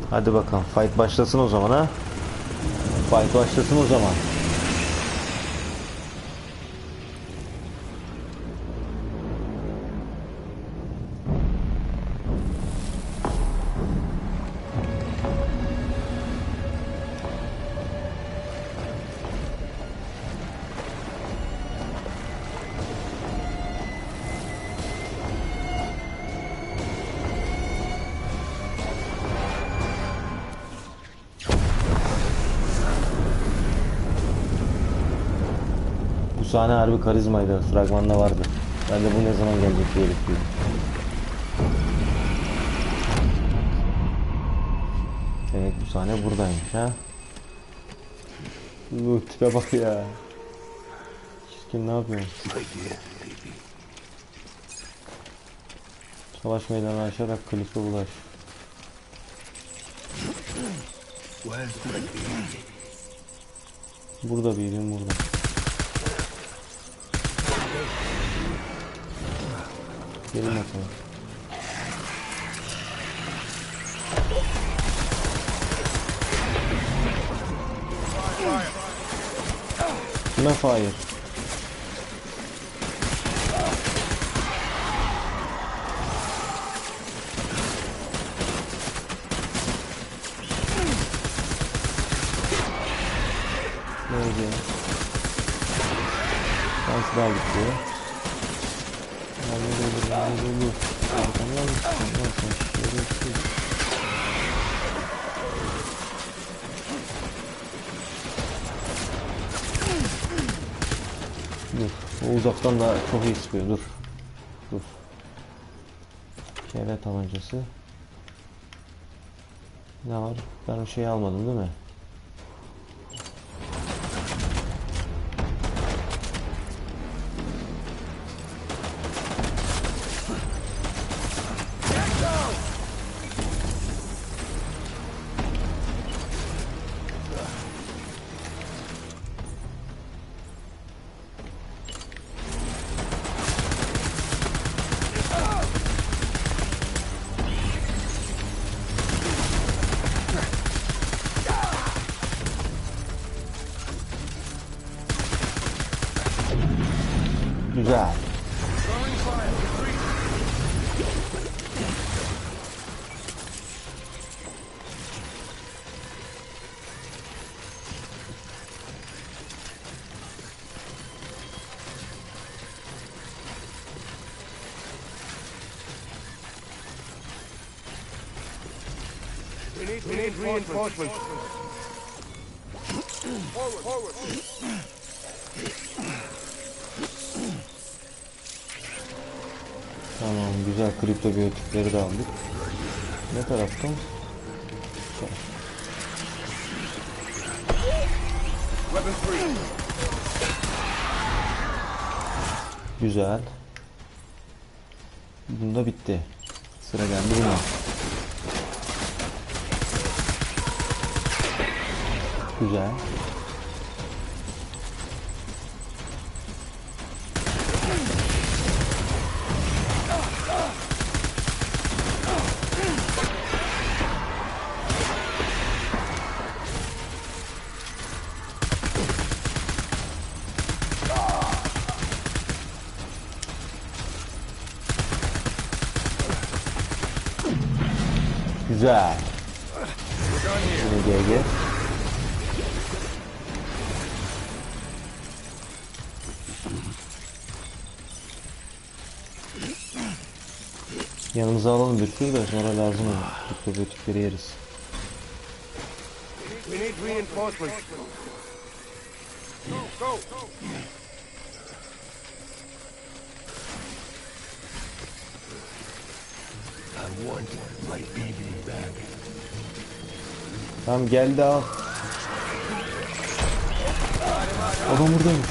Hadi bakalım, fight başlasın o zaman ha. Fight başlasın o zaman. Bu sahne harbi karizmaydı. Fragmanda vardı. Ben de bu ne zaman gelecek diye bekliyorum. Evet, bu sahne buradaymış ha. Bu tipe bak ya. Çirkin, ne yapıyorsun? Savaş meydanı aşarak klife ulaş. Burada büyüdüm, burada. Gelin bakalım. Kime fire? Neydi? Şansı daha gitti. Dur. Arkamdan mı çıkıyorsun? Dur. O uzaktan da çok iyi sıkıyor. Dur. Dur. Kere tabancası. Ne var? Ben o şeyi almadım değil mi? Güzel. We need reinforcements. Forward. Tamam, güzel, kripto biyotikleri de aldık. Ne taraftan? Güzel. Bunda bitti. Sıra geldi buna. Güzel. Güzel. Yine GG. Yanımıza alalım bir sürü de sonra lazım olur. Mikrobiyotikleri yeriz. We need reinforcements. Go. I want my baby back. Tamam, geldi al. Adam buradaymış.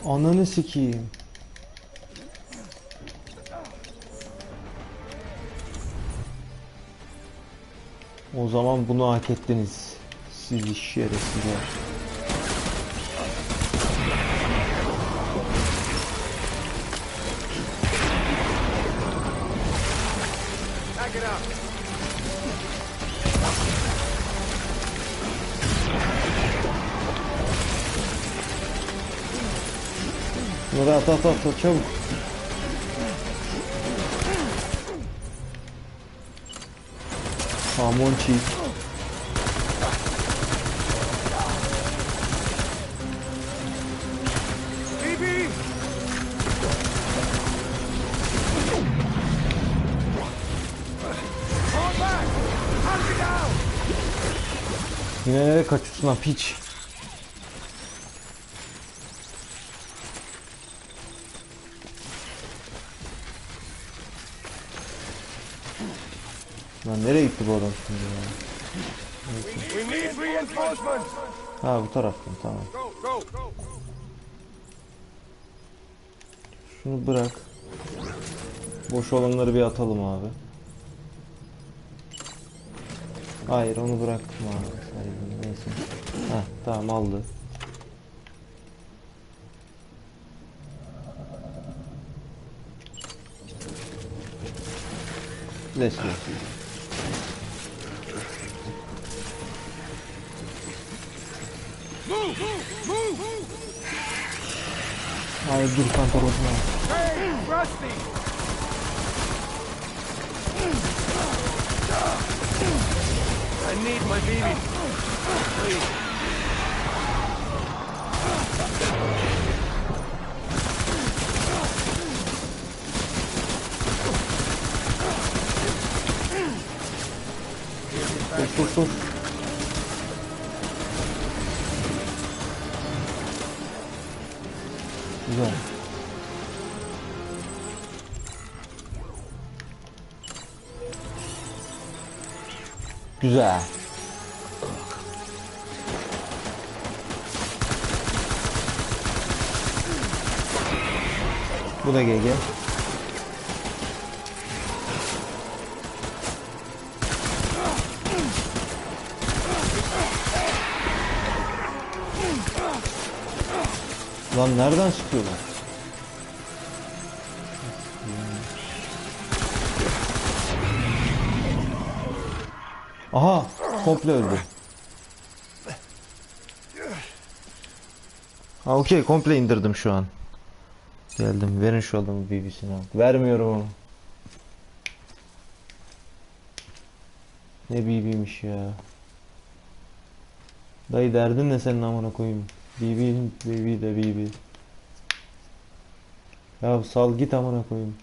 Ananı sikeyim. O zaman bunu hak ettiniz. Siz iş şerefsizler. Bunları at çabuk. Hamon cheek. Yine nereye kaçıyorsun lan piç? Lan nereye gitti bu adam şimdi ya? We need reinforcements. Ha bu taraftan tamam. Go, go. Şunu bırak. Boş olanları bir atalım abi. Hayır onu bıraktım abi. Neyse. Heh, tamam aldı. Let's go. Hayır dur kanka boşuna. Hey, Rusty. I need my baby. Please. Dur. Güzel. Güzel. Bu da GG. Lan nereden sıkıyorlar? Aha, komple öldü. Ha okey, komple indirdim şu an. Geldim, verin şu adamı BB'sini. Vermiyorum onu. Ne BB'miş ya. Dayı derdin ne senin amına koyayım. BB de BB. Ya sal git amına koyayım.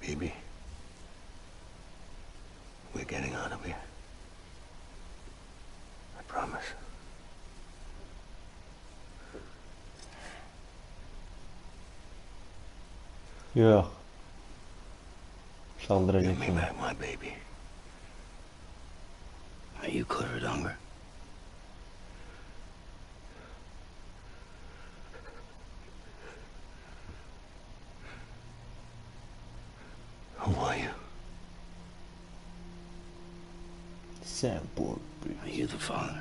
Baby, we're getting out of here. I promise. Yok. Give Saldıracak me şimdi. back my baby. Are you clear of hunger? Who are you? Sen bu. Are you the father?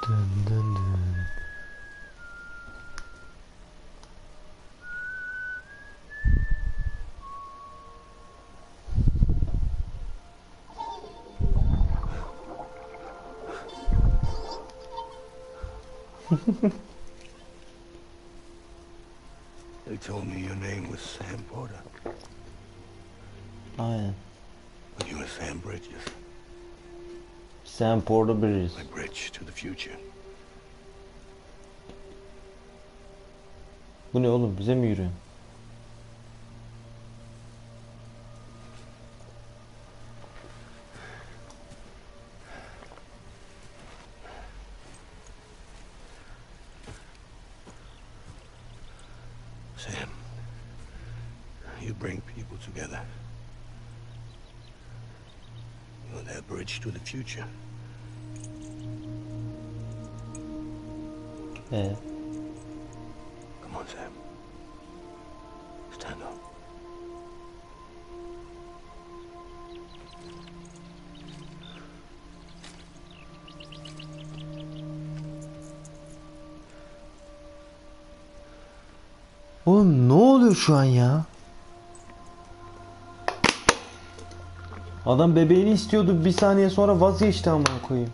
Dın dın dın. They told me your name was Sam Porter, Aynen. but you were Sam Bridges. Sen Porter Bridges. My bridge to the future. Bu ne oğlum, bize mi yürüyorsun? Sam, you bring people together. You're that bridge to the future. Come on, Sam. Stand up. Oğlum ne oluyor şu an ya? Adam bebeğini istiyordu, bir saniye sonra vazgeçti amına koyayım.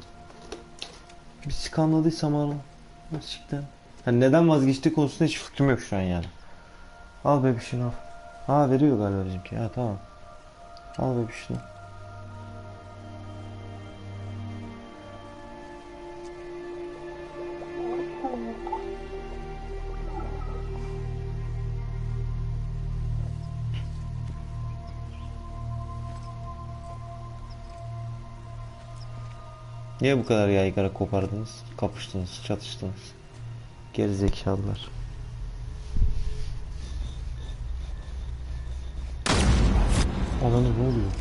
Bir skanladıysam onu gerçekten. Yani neden vazgeçti konusunda hiç fikrim yok şu an yani. Al bebişini al. Ha veriyor galiba bizimki. Ha tamam. Al bebişini. Niye bu kadar yaygara kopardınız? Kapıştınız, çatıştınız. Gerizekalılar. Ananı ne oluyor?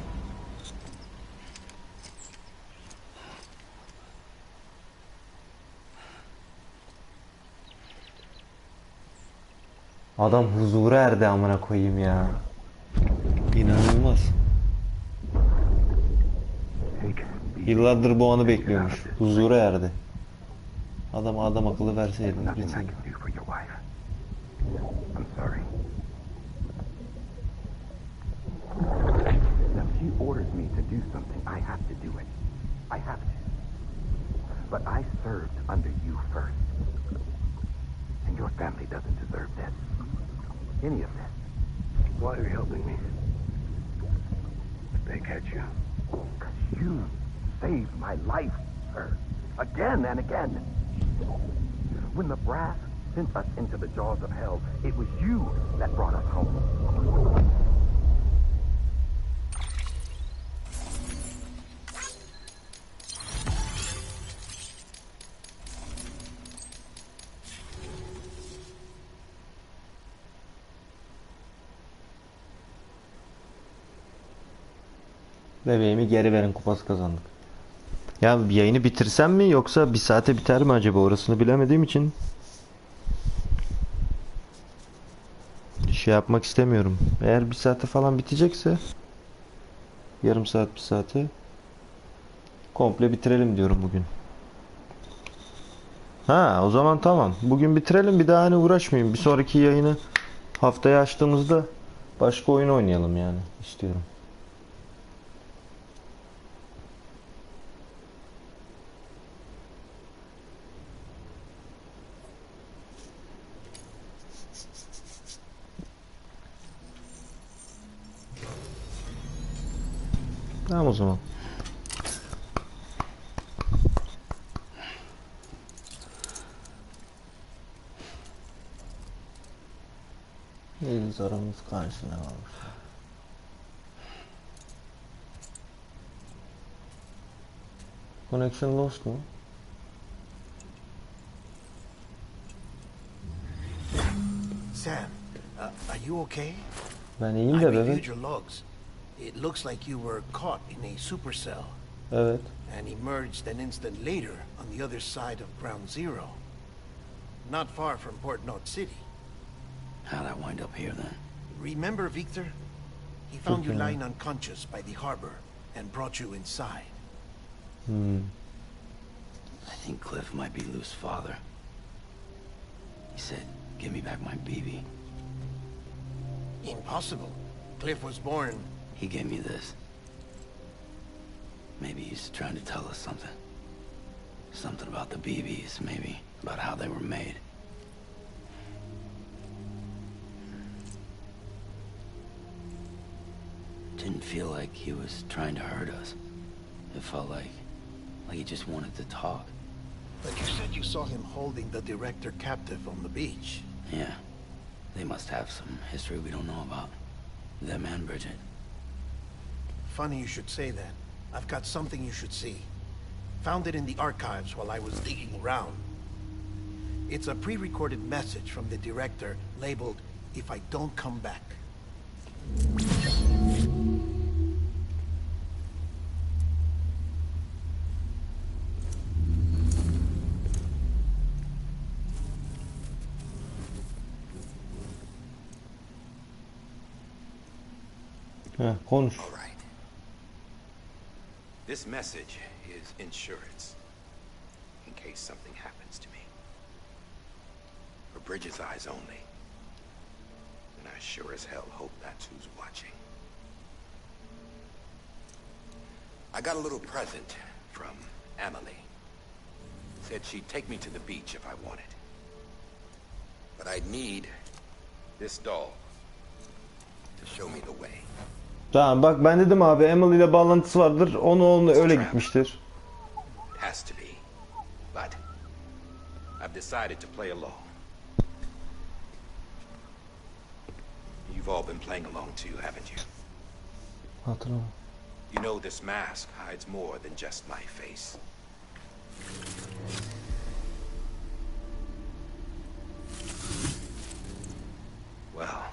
Adam huzura erdi amına koyayım ya. İnanılmaz. Yıllardır bu anı bekliyormuş. Huzura erdi. Adam akıllı verseydin. Lütfen. She orders me to do something, I have to do it. I have to. But I served under you first. And your family doesn't deserve this. Any of this. Why are you helping me? If they catch you. Because you saved my life, sir. Again and again. When the brass sent us into the jaws of hell, it was you that brought us home. Bebeğimi geri verin kupası kazandık. Ya yayını bitirsem mi yoksa bir saate biter mi acaba, orasını bilemediğim için şey yapmak istemiyorum. Eğer bir saate falan bitecekse yarım saat bir saate komple bitirelim diyorum bugün. Ha o zaman tamam. Bugün bitirelim, bir daha hani uğraşmayayım. Bir sonraki yayını haftaya açtığımızda başka oyun oynayalım yani istiyorum. Tamam o zaman. Biz aramız karşına kalmış. Connection lost mu? Sam, are you okay? Ben iyiyim I de reviewed bebek. your logs. It looks like you were caught in a supercell. Evet. And emerged an instant later on the other side of Ground Zero. Not far from Port North City. How'd I wind up here then? Remember Victor? He found you lying unconscious by the harbor and brought you inside. I think Cliff might be Lou's father. He said, "Give me back my baby." Impossible. Cliff was born... He gave me this. Maybe he's trying to tell us something. Something about the BBs, maybe. About how they were made. Didn't feel like he was trying to hurt us. It felt like he just wanted to talk. But you said you saw him holding the director captive on the beach. Yeah. They must have some history we don't know about. Them and Bridget. Funny you should say that. I've got something you should see. Found it in the archives while I was digging around. It's a pre-recorded message from the director labeled, "If I don't come back." Konuş. All right. This message is insurance. In case something happens to me. For Bridget's eyes only. And I sure as hell hope that's who's watching. I got a little present from Emily. Said she'd take me to the beach if I wanted. But I'd need this doll to show me the way. Tamam bak ben dedim abi Emily ile bağlantısı vardır. Onu öyle gitmiştir. It has to be. But I've decided to play along. You've all been playing along too, haven't you? Hatırlamam. You know this mask hides more than just my face. Well,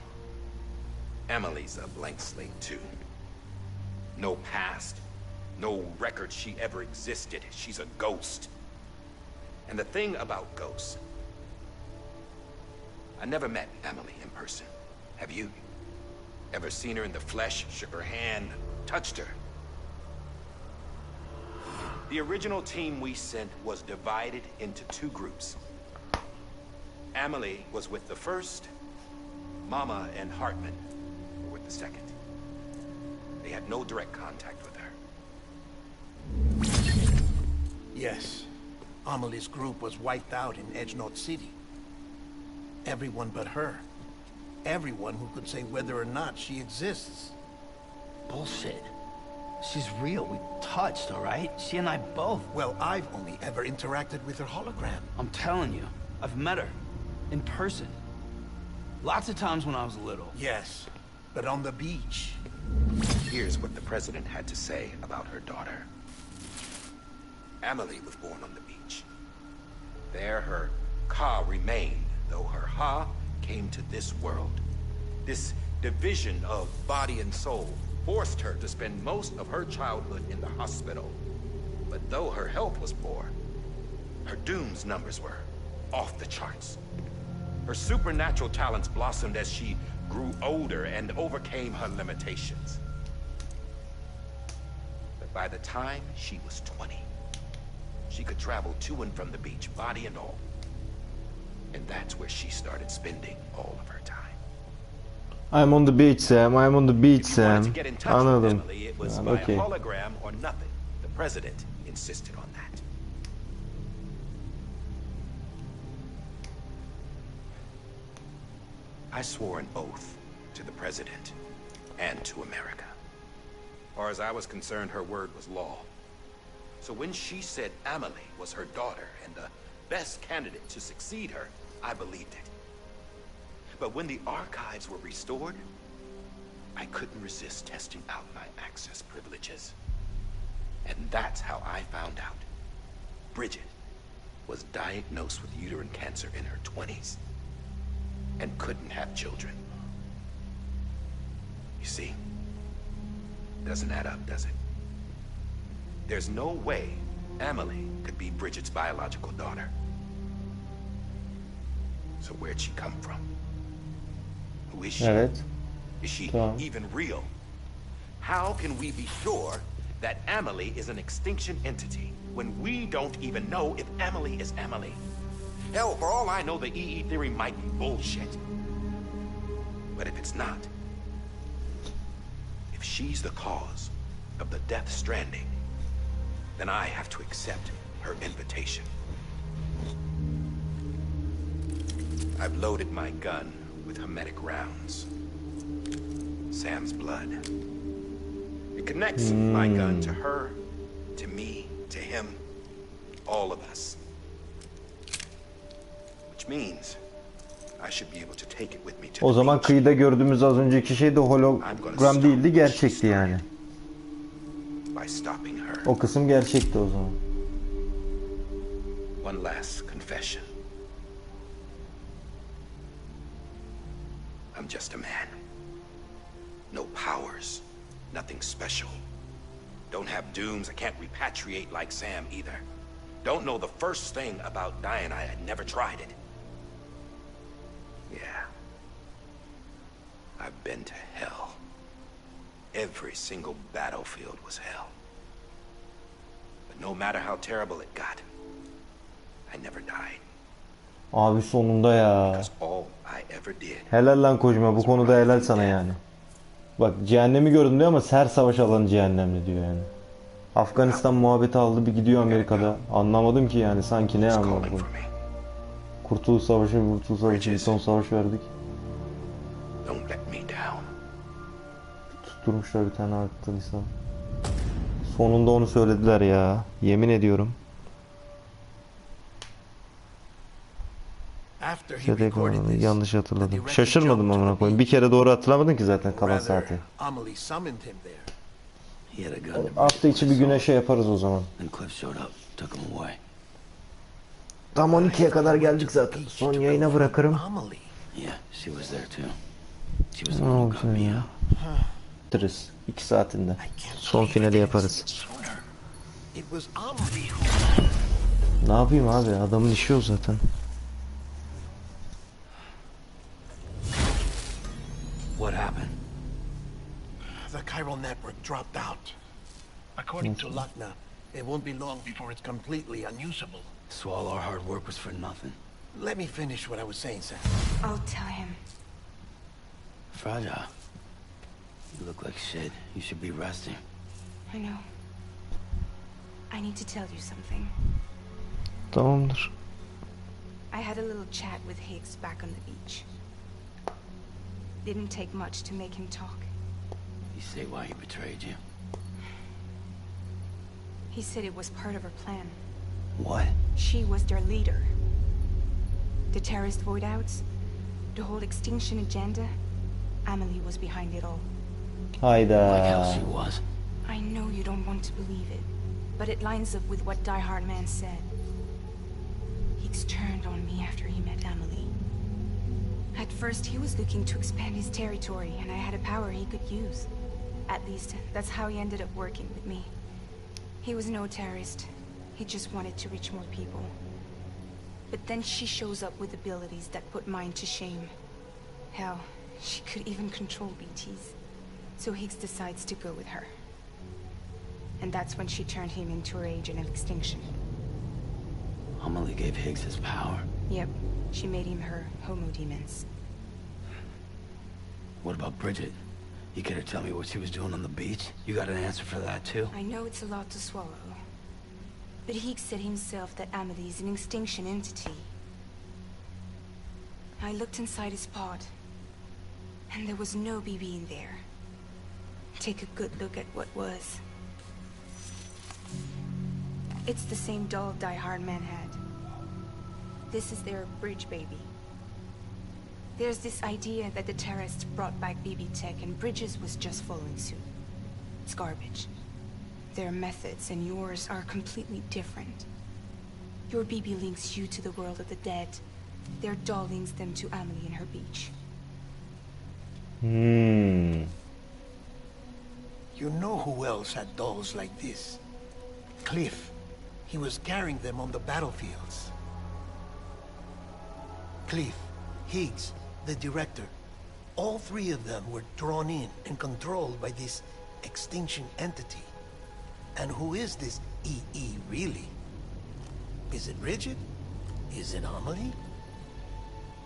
Emily's a blank slate too. No past, no record she ever existed. She's a ghost. And the thing about ghosts, I never met Emily in person. Have you? Ever seen her in the flesh, shook her hand, touched her? The original team we sent was divided into two groups. Emily was with the first, Mama and Hartman were with the second. They had no direct contact with her. Yes. Amelie's group was wiped out in Edgenord City. Everyone but her. Everyone who could say whether or not she exists. Bullshit. She's real. We touched, all right? She and I both. Well, I've only ever interacted with her hologram. I'm telling you, I've met her. In person. Lots of times when I was little. Yes, but on the beach. Here's what the president had to say about her daughter. Emily was born on the beach. There her ka remained, though her ha came to this world. This division of body and soul forced her to spend most of her childhood in the hospital. But though her health was poor, her dooms numbers were off the charts. Her supernatural talents blossomed as she grew older and overcame her limitations. But by the time she was 20, she could travel to and from the beach, body and all. And that's where she started spending all of her time. I'm on the beach, Sam. I'm on the beach, Sam. To get in touch with Emily, it was by a hologram or nothing. The president insisted on that. I swore an oath to the president and to America. As far as I was concerned, her word was law. So when she said Emily was her daughter and the best candidate to succeed her, I believed it. But when the archives were restored, I couldn't resist testing out my access privileges. And that's how I found out. Bridget was diagnosed with uterine cancer in her 20s and couldn't have children. You see, doesn't add up, does it? There's no way Emily could be Bridget's biological daughter. So where'd she come from? Who is she? Evet. Is she Tamam. even real? How can we be sure that Emily is an extinction entity when we don't even know if Emily is Emily? Hell, for all I know, the EE theory might be bullshit. But if it's not, if she's the cause of the death stranding, then I have to accept her invitation. I've loaded my gun with hermetic rounds. Sam's blood. It connects my gun to her, to me, to him, all of us. Which means I should be able to take it with me to O the zaman beach. kıyıda gördüğümüz az önceki şey de hologram değildi, gerçekti yani. By stopping her. O kısım gerçekti o zaman. One last confession. I'm just a man. No powers. Nothing special. Don't have dooms. I can't repatriate like Sam either. Don't know the first thing about dying. I had never tried it. Yeah. I've been to hell. Every single battlefield was hell. But no matter how terrible it got, I never died. Abi sonunda ya. Because all I ever did. Helal lan Kojima, bu konuda helal sana yani. Bak cehennemi gördüm diyor ama her savaş alanı cehennemli diyor yani. Afganistan muhabbeti aldı bir gidiyor Amerika'da. Anlamadım ki yani, sanki ne anlamadım. Kurtuluş Savaşı, bir son savaş verdik. Don't let me down. Tutturmuşlar bir tane Afganistan. Sonunda onu söylediler ya. Yemin ediyorum. Şeyde yanlış hatırladım. Şaşırmadım amına koyayım. Bir kere doğru hatırlamadın ki zaten kalan saati. Hafta içi bir güne şey yaparız o zaman. Tam 12'ye kadar geldik zaten. Son yayına bırakırım. Ne oldu ya? Bitiririz. 2 saatinde. Son finali yaparız. Ne yapayım abi? Adamın işi o zaten. What happened? The chiral network dropped out. According to Lakna, it won't be long before it's completely unusable. So all our hard work was for nothing. Let me finish what I was saying, Sam. I'll tell him. Fragile. You look like shit. You should be resting. I know. I need to tell you something. Tamamdır. I had a little chat with Higgs back on the beach. Didn't take much to make him talk. You say why he betrayed you? He said it was part of her plan. What? She was their leader. The terrorist void outs, the whole extinction agenda, Amelie was behind it all. Hayda. Like how she was. I know you don't want to believe it, but it lines up with what Die Hard Man said. Higgs turned on me after he met Amelie. At first, he was looking to expand his territory, and I had a power he could use. At least, that's how he ended up working with me. He was no terrorist. He just wanted to reach more people. But then she shows up with abilities that put mine to shame. Hell, she could even control BTs. So Higgs decides to go with her. And that's when she turned him into her agent of extinction. Amelie gave Higgs his power. Yep, she made him her homo demons. What about Bridget? You care to tell me what she was doing on the beach? You got an answer for that too? I know it's a lot to swallow. But Higgs said himself that Amelie is an extinction entity. I looked inside his pod, and there was no BB in there. Take a good look at what was. It's the same doll Die Hard Man had. This is their bridge baby. There's this idea that the terrorists brought back BB tech and Bridges was just following suit. It's garbage. Their methods and yours are completely different. Your BB links you to the world of the dead. Their doll links them to Amelie and her beach. You know who else had dolls like this? Cliff. He was carrying them on the battlefields. Cliff, Higgs, the director. All three of them were drawn in and controlled by this extinction entity. And who is this EE really? Is it Bridget? Is it Amelie?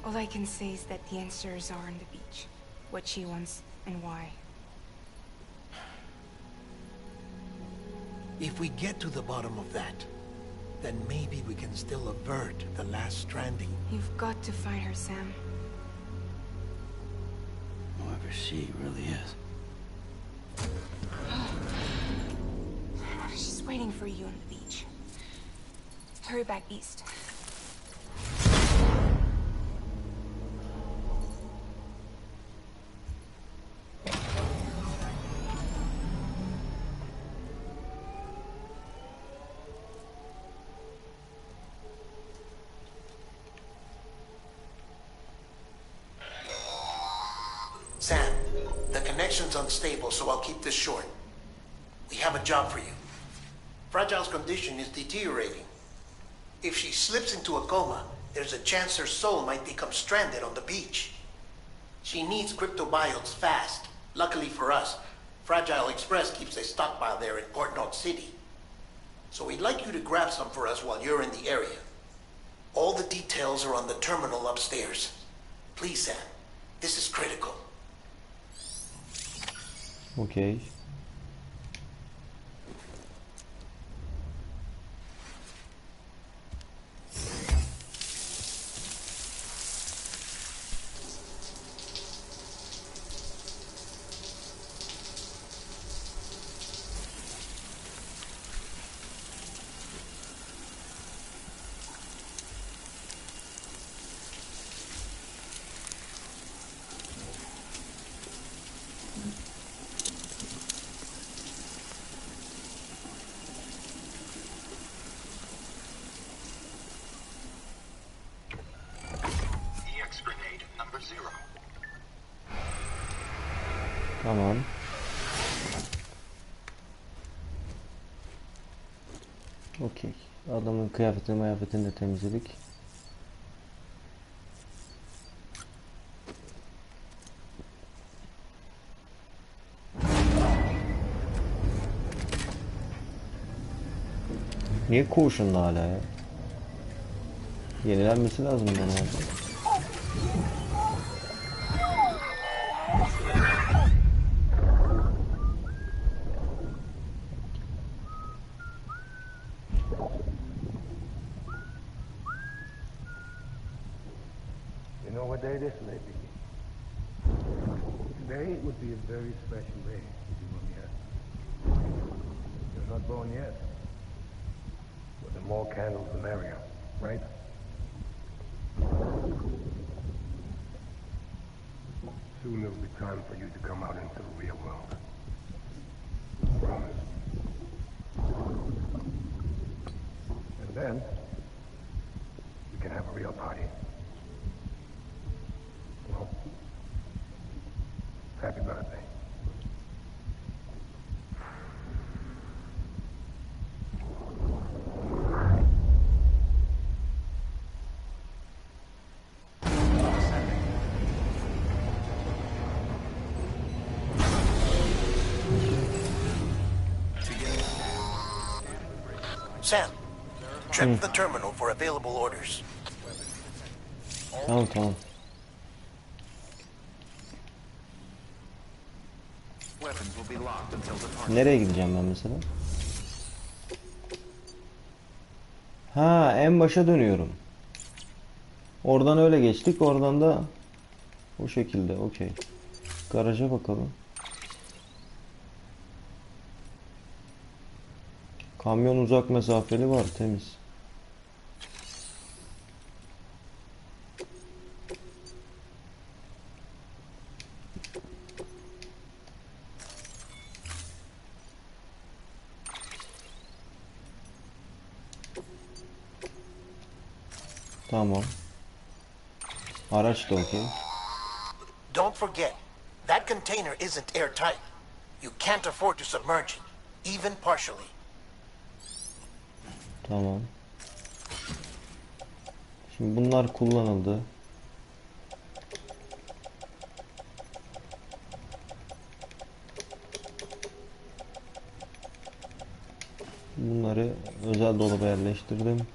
All I can say is that the answers are on the beach. What she wants and why. If we get to the bottom of that, then maybe we can still avert the last stranding. You've got to find her, Sam. Whoever she really is. She's waiting for you on the beach. Hurry back east. Sam, the connection's unstable, so I'll keep this short. We have a job for you. Fragile's condition is deteriorating. If she slips into a coma, there's a chance her soul might become stranded on the beach. She needs cryptobiotes fast. Luckily for us, Fragile Express keeps a stockpile there in Port North City. So we'd like you to grab some for us while you're in the area. All the details are on the terminal upstairs. Please, Sam. This is critical. Okay. Tamam. Okey. Adamın kıyafetini de temizledik. Niye koğuşunda hala ya? Yenilenmesi lazım bana abi. You know what day this may be? Today would be a very special day if you were here. You're not born yet. But the more candles the merrier, right? Soon there'll be time for you to come out into the real world. Promise. And then we can have a real party. Well, happy birthday. Sam, check the terminal for available orders. Tamam. Nereye gideceğim ben mesela? Ha, en başa dönüyorum. Oradan öyle geçtik. Oradan da o şekilde. Okey. Garaja bakalım. Kamyon uzak mesafeli var. Temiz. Tamam. Araç da okey. Don't forget, that container isn't airtight. You can't afford to submerge it, even partially. Tamam. Şimdi bunlar kullanıldı. Bunları özel dolaba yerleştirdim.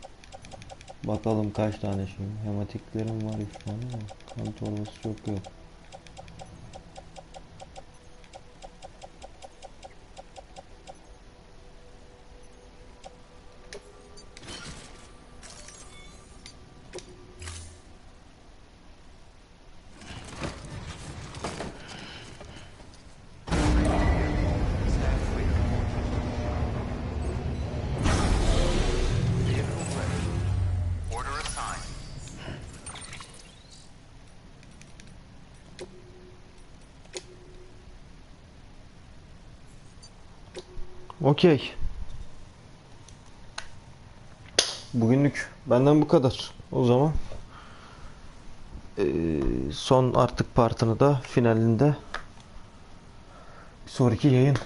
Bakalım kaç tane şey. Hematiklerim var 3 tane ama kan torbası çok yok. Okey. Bugünlük benden bu kadar. O zaman son artık partını da finalinde bir sonraki yayın